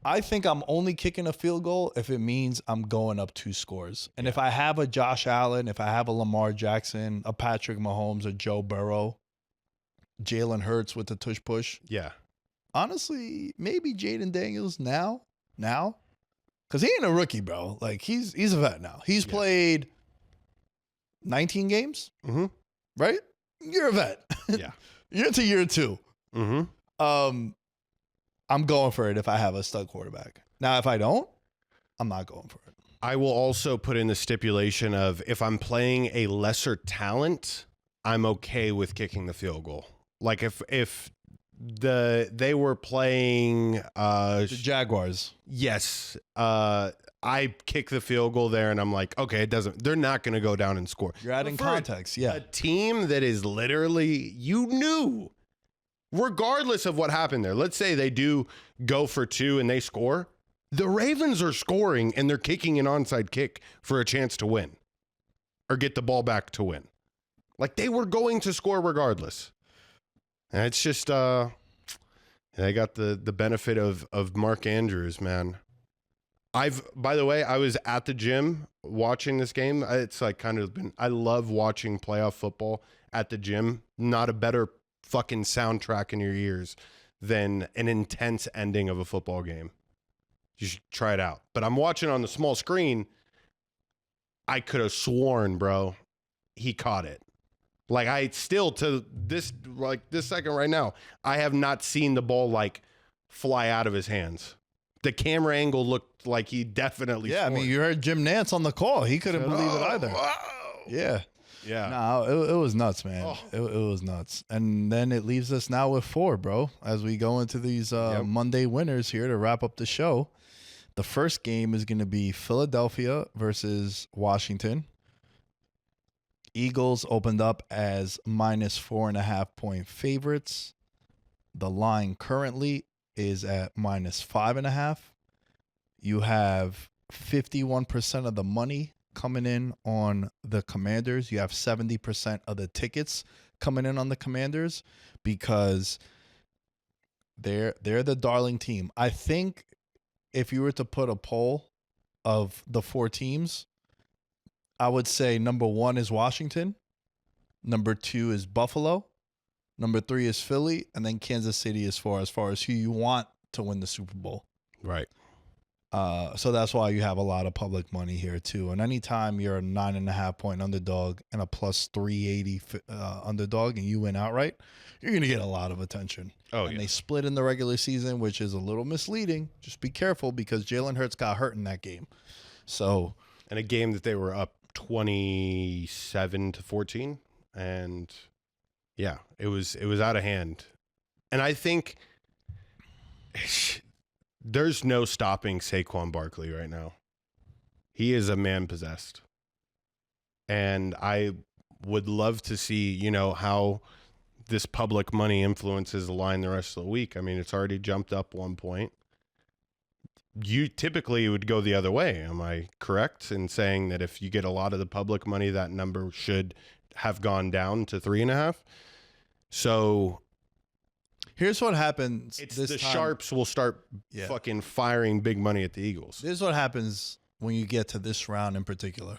I think I'm only kicking a field goal if it means I'm going up 2 scores. And if I have a Josh Allen, if I have a Lamar Jackson, a Patrick Mahomes, a Joe Burrow, Jalen Hurts with the tush push, Yeah. honestly, maybe Jayden Daniels now. Because he ain't a rookie, bro. Like, he's a vet now. He's played 19 games, right? You're a vet. Yeah. You're into year 2. I'm going for it if I have a stud quarterback. Now, if I don't, I'm not going for it. I will also put in the stipulation of if I'm playing a lesser talent, I'm okay with kicking the field goal. Like if they were playing The Jaguars. yes, I kick the field goal there and I'm like, okay, they're not going to go down and score. You're adding But for context, yeah. A team that is literally, you knew, regardless of what happened there, let's say they do go for 2 and they score, the Ravens are scoring and they're kicking an onside kick for a chance to win or get the ball back to win. Like they were going to score regardless. And it's just, they got the benefit of Mark Andrews, man. By the way, I was at the gym watching this game. It's like kind of been, I love watching playoff football at the gym. Not a better fucking soundtrack in your ears than an intense ending of a football game. You should try it out. But I'm watching on the small screen. I could have sworn, bro, he caught it. Like I still to this second right now, I have not seen the ball like fly out of his hands. The camera angle looked like he definitely Yeah, scored. I mean, you heard Jim Nantz on the call. He couldn't believe it either. Wow. Yeah. Yeah. No, it was nuts, man. Oh. It was nuts. And then it leaves us now with 4, bro, as we go into these Monday winners here to wrap up the show. The first game is going to be Philadelphia versus Washington. Eagles opened up as minus 4.5 point favorites. The line currently is at minus 5.5. You have 51% of the money coming in on the Commanders. You have 70% of the tickets coming in on the Commanders because they're the darling team. I think if you were to put a poll of the 4 teams, I would say number 1 is Washington, number 2 is Buffalo, number 3 is Philly, and then Kansas City as far as who you want to win the Super Bowl. Right. So that's why you have a lot of public money here too. And anytime you're a 9.5 point underdog and a plus 380 underdog and you win outright, you're going to get a lot of attention. Oh, and yeah. they split in the regular season, which is a little misleading. Just be careful because Jalen Hurts got hurt in that game. So, And a game that they were up 27-14, and yeah, it was out of hand. And I think there's no stopping Saquon Barkley right now. He is a man possessed. And I would love to see, how this public money influences the line the rest of the week. I mean, it's already jumped up 1 point. You typically would go the other way. Am I correct in saying that if you get a lot of the public money, that number should have gone down to 3.5? So here's what happens. it's this the time. sharps will start fucking firing big money at the Eagles. This is what happens when you get to this round in particular.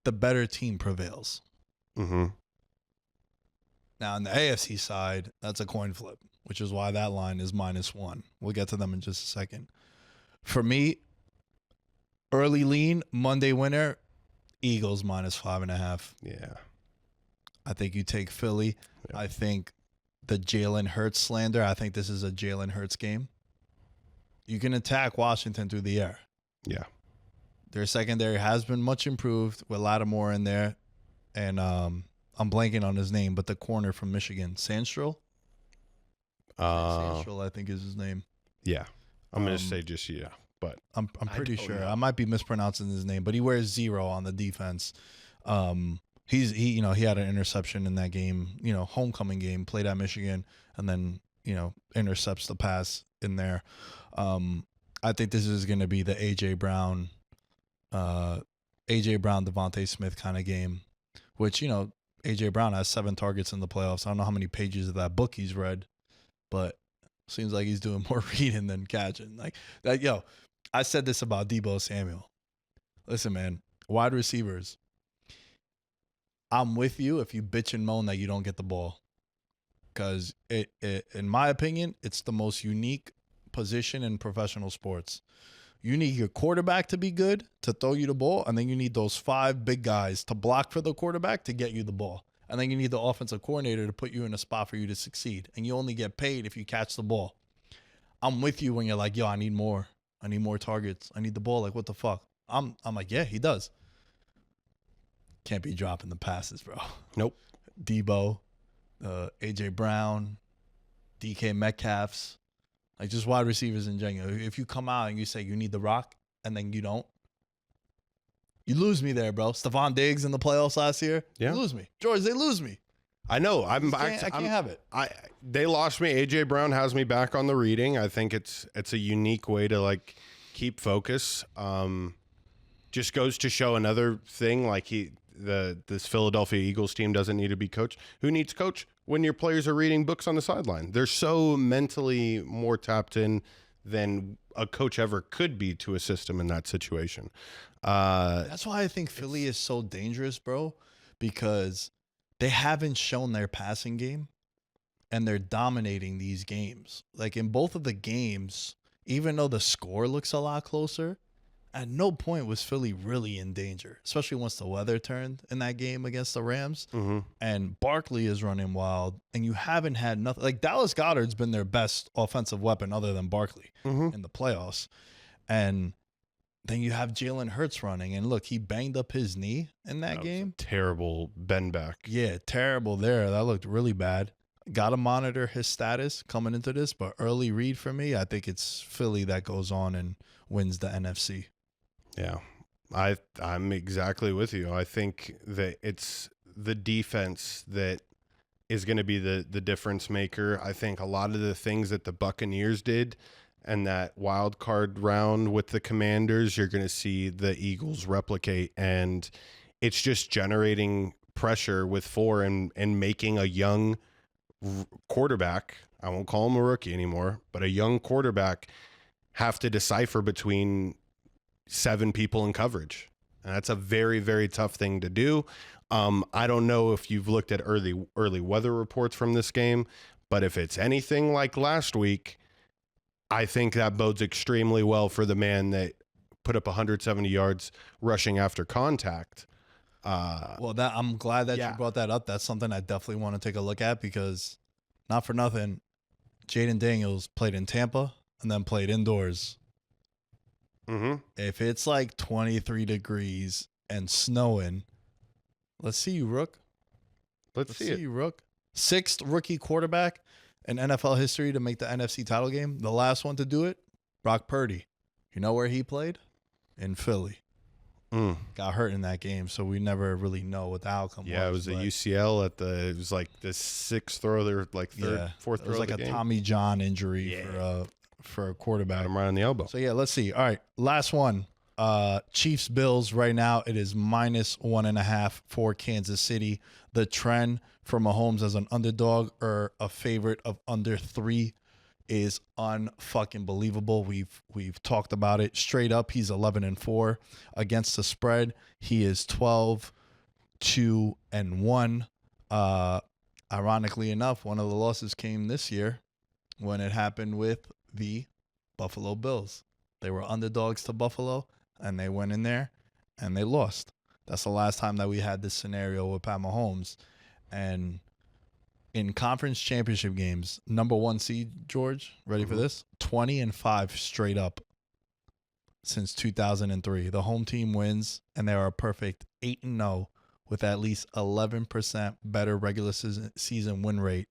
The better team prevails. Mm-hmm. Now, on the AFC side, that's a coin flip, which is why that line is -1. We'll get to them in just a second. For me, early lean, Monday winner, Eagles -5.5. Yeah. I think you take Philly. Yeah. I think the Jalen Hurts slander. I think this is a Jalen Hurts game. You can attack Washington through the air. Yeah. Their secondary has been much improved with Lattimore in there. And I'm blanking on his name, but the corner from Michigan, Sandstrel? Sandstrel, I think is his name. Yeah. I'm going to say just, yeah. But I'm pretty sure. I might be mispronouncing his name, but he wears 0 on the defense. He had an interception in that game, homecoming game, played at Michigan, and then, intercepts the pass in there. I think this is going to be the AJ Brown, Devontae Smith kind of game, which, AJ Brown has 7 targets in the playoffs. I don't know how many pages of that book he's read, but seems like he's doing more reading than catching. Like that, I said this about Deebo Samuel. Listen, man, wide receivers, I'm with you if you bitch and moan that you don't get the ball. Because in my opinion, it's the most unique position in professional sports. You need your quarterback to be good to throw you the ball, and then you need those 5 big guys to block for the quarterback to get you the ball. And then you need the offensive coordinator to put you in a spot for you to succeed. And you only get paid if you catch the ball. I'm with you when you're like, I need more. I need more targets. I need the ball. Like, what the fuck? I'm like, yeah, he does. Can't be dropping the passes, bro. Nope. Debo, AJ Brown, DK Metcalfs, like just wide receivers in general. If you come out and you say you need the rock and then you don't, you lose me there, bro. Stephon Diggs in the playoffs last year, you lose me. George, they lose me. I know. I can't have it. They lost me. AJ Brown has me back on the reading. I think it's a unique way to like keep focus. Just goes to show another thing. Like this Philadelphia Eagles team doesn't need to be coached. Who needs coach when your players are reading books on the sideline? They're so mentally more tapped in than a coach ever could be to a system in that situation. That's why I think Philly is so dangerous, bro, because they haven't shown their passing game and they're dominating these games. Like in both of the games, even though the score looks a lot closer, at no point was Philly really in danger, especially once the weather turned in that game against the Rams. Mm-hmm. And Barkley is running wild, and you haven't had nothing. Like Dallas Goedert's been their best offensive weapon other than Barkley in the playoffs. And then you have Jalen Hurts running, and look, he banged up his knee in that game. Terrible bend back. Yeah, terrible there. That looked really bad. Got to monitor his status coming into this, but early read for me, I think it's Philly that goes on and wins the NFC. Yeah, I'm exactly with you. I think that it's the defense that is going to be the difference maker. I think a lot of the things that the Buccaneers did and that wild card round with the Commanders, you're going to see the Eagles replicate, and it's just generating pressure with 4 and making a young quarterback, I won't call him a rookie anymore, but a young quarterback have to decipher between 7 people in coverage. And that's a very, very tough thing to do. I don't know if you've looked at early weather reports from this game, but if it's anything like last week, I think that bodes extremely well for the man that put up 170 yards rushing after contact. I'm glad that you brought that up. That's something I definitely want to take a look at because, not for nothing, Jayden Daniels played in Tampa and then played indoors. Mm-hmm. If it's like 23 degrees and snowing, let's see you, Rook. Let's see you, Rook. 6th rookie quarterback in NFL history to make the NFC title game. The last one to do it, Brock Purdy. You know where he played? In Philly. Got hurt in that game, so we never really know what the outcome was. Yeah, it was a UCL it was like the 6th throw, their like fourth throw. It was like a Tommy John injury for a quarterback. Got him right on the elbow. So yeah, let's see. All right, last one. Chiefs Bills right now. It is -1.5 for Kansas City. The trend for Mahomes as an underdog or a favorite of under 3 is unfucking believable. We've talked about it straight up. He's 11-4 against the spread. He is 12-2-1. Ironically enough, one of the losses came this year when it happened with the Buffalo Bills. They were underdogs to Buffalo, and they went in there and they lost. That's the last time that we had this scenario with Pat Mahomes. And in conference championship games, number 1 seed, George, ready for this? 20-5 straight up since 2003. The home team wins, and they are a perfect 8-0 with at least 11% better regular season win rate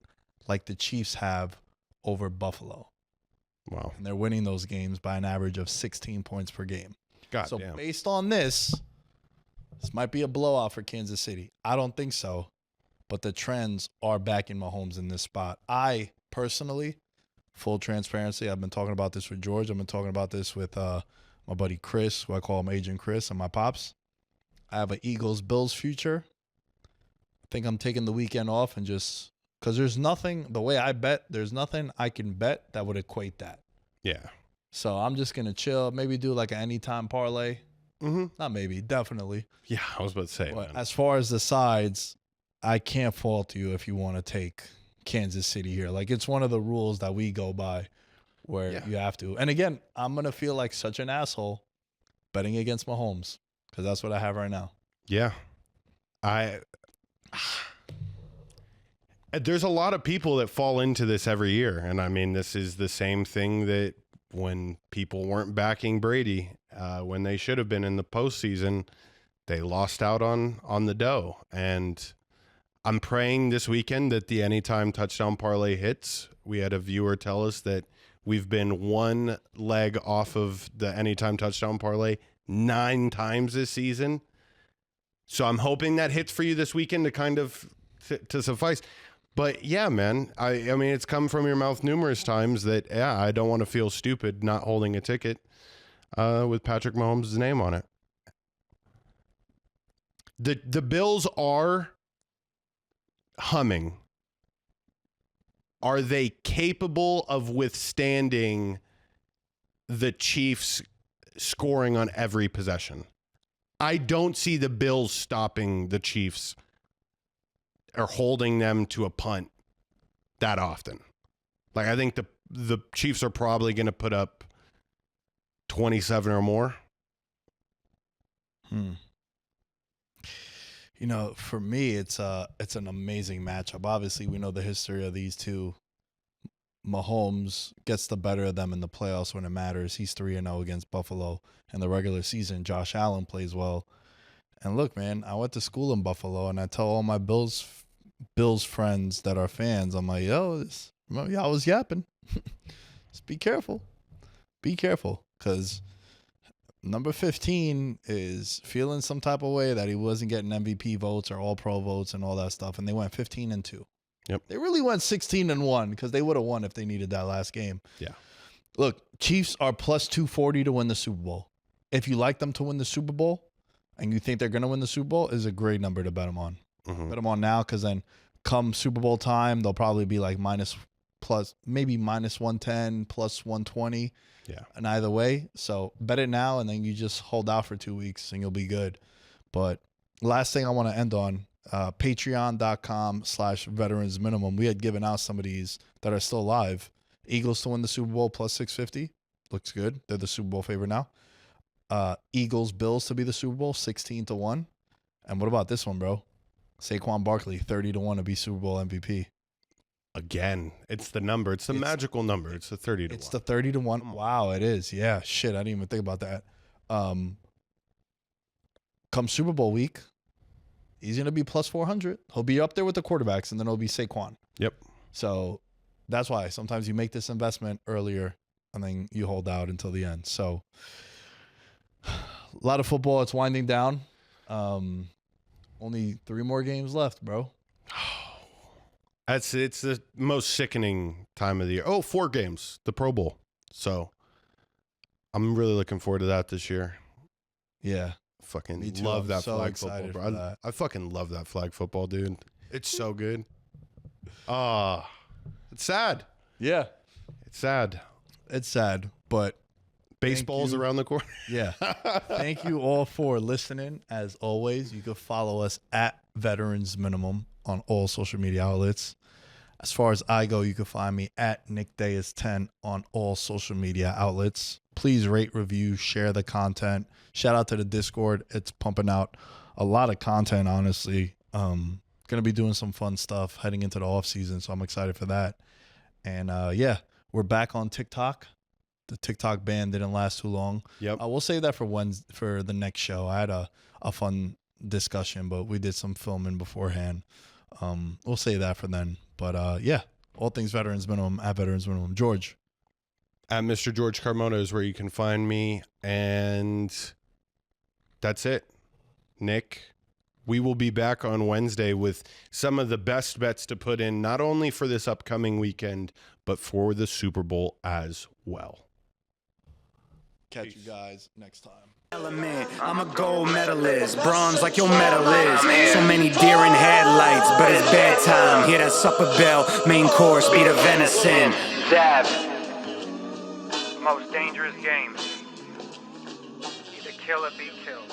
like the Chiefs have over Buffalo. Wow. And they're winning those games by an average of 16 points per game. So based on this might be a blowout for Kansas City. I don't think so, but the trends are backing Mahomes in this spot. I personally, full transparency, I've been talking about this with George. I've been talking about this with my buddy Chris, who I call him Agent Chris, and my pops. I have an Eagles-Bills future. I think I'm taking the weekend off and just – because there's nothing – the way I bet, there's nothing I can bet that would equate that. Yeah. So I'm just going to chill, maybe do like an anytime parlay. Not maybe, definitely. Yeah, I was about to say. But as far as the sides, I can't fault you if you want to take Kansas City here. Like, it's one of the rules that we go by where you have to. And again, I'm going to feel like such an asshole betting against Mahomes because that's what I have right now. Yeah. There's a lot of people that fall into this every year. And I mean, this is the same thing that when people weren't backing Brady, when they should have been in the postseason, they lost out on the dough. And I'm praying this weekend that the anytime touchdown parlay hits. We had a viewer tell us that we've been one leg off of the anytime touchdown parlay 9 times this season. So I'm hoping that hits for you this weekend to kind of to suffice. But yeah, man, I mean, it's come from your mouth numerous times that, I don't want to feel stupid not holding a ticket with Patrick Mahomes' name on it. The Bills are humming. Are they capable of withstanding the Chiefs scoring on every possession? I don't see the Bills stopping the Chiefs or holding them to a punt that often. Like, I think the Chiefs are probably going to put up 27 or more. You know, for me, it's an amazing matchup. Obviously, we know the history of these two. Mahomes gets the better of them in the playoffs when it matters. He's 3-0 against Buffalo. In the regular season, Josh Allen plays well. And look, man, I went to school in Buffalo, and I tell all my Bills friends that are fans, I'm like, yo, I was yapping. Just be careful. Be careful, because number 15 is feeling some type of way that he wasn't getting MVP votes or All-Pro votes and all that stuff, and they went 15-2. Yep. They really went 16-1 because they would have won if they needed that last game. Yeah. Look, Chiefs are plus 240 to win the Super Bowl. If you like them to win the Super Bowl and you think they're going to win the Super Bowl, is a great number to bet them on. Bet them on now, because then come Super Bowl time, they'll probably be like maybe minus 110, plus 120. Yeah. And either way, so bet it now, and then you just hold out for 2 weeks and you'll be good. But last thing I want to end on, patreon.com/veterans minimum. We had given out some of these that are still live. Eagles to win the Super Bowl plus 650. Looks good. They're the Super Bowl favorite now. Eagles Bills to be the Super Bowl 16-1. And what about this one, bro? Saquon Barkley 30-1 to be Super Bowl MVP. Again, it's the number. It's the magical number. It's the 30-1. It's the 30-1. Wow, it is. Yeah, shit. I didn't even think about that. Come Super Bowl week, he's going to be plus 400. He'll be up there with the quarterbacks, and then it'll be Saquon. Yep. So that's why sometimes you make this investment earlier, and then you hold out until the end. So a lot of football. It's winding down. Only 3 more games left, bro. It's the most sickening time of the year. Oh, 4 games, the Pro Bowl. So I'm really looking forward to that this year. Yeah. Fucking love that so flag football, bro. I fucking love that flag football, dude. It's so good. It's sad. Yeah. It's sad. It's sad, but baseball's around the corner. Yeah. Thank you all for listening. As always, you can follow us at Veterans Minimum on all social media outlets. As far as I go, you can find me at Nick Dais 10 on all social media outlets. Please rate, review, share the content. Shout out to the Discord. It's pumping out a lot of content, honestly. gonna be doing some fun stuff heading into the off season, so I'm excited for that. And yeah, we're back on TikTok. The TikTok ban didn't last too long. Yep. We'll save that for the next show. I had a fun discussion, but we did some filming beforehand. We'll save that for then. But yeah, all things Veterans Minimum at Veterans Minimum. George. At Mr. George Carmona is where you can find me. And that's it. Nick, we will be back on Wednesday with some of the best bets to put in, not only for this upcoming weekend, but for the Super Bowl as well. Catch you guys next time. I'm a gold medalist, bronze like your medal is. So many deer in headlights, but it's bedtime. Hear that supper bell, main course be the venison. Dab. Most dangerous game. Either kill or be killed.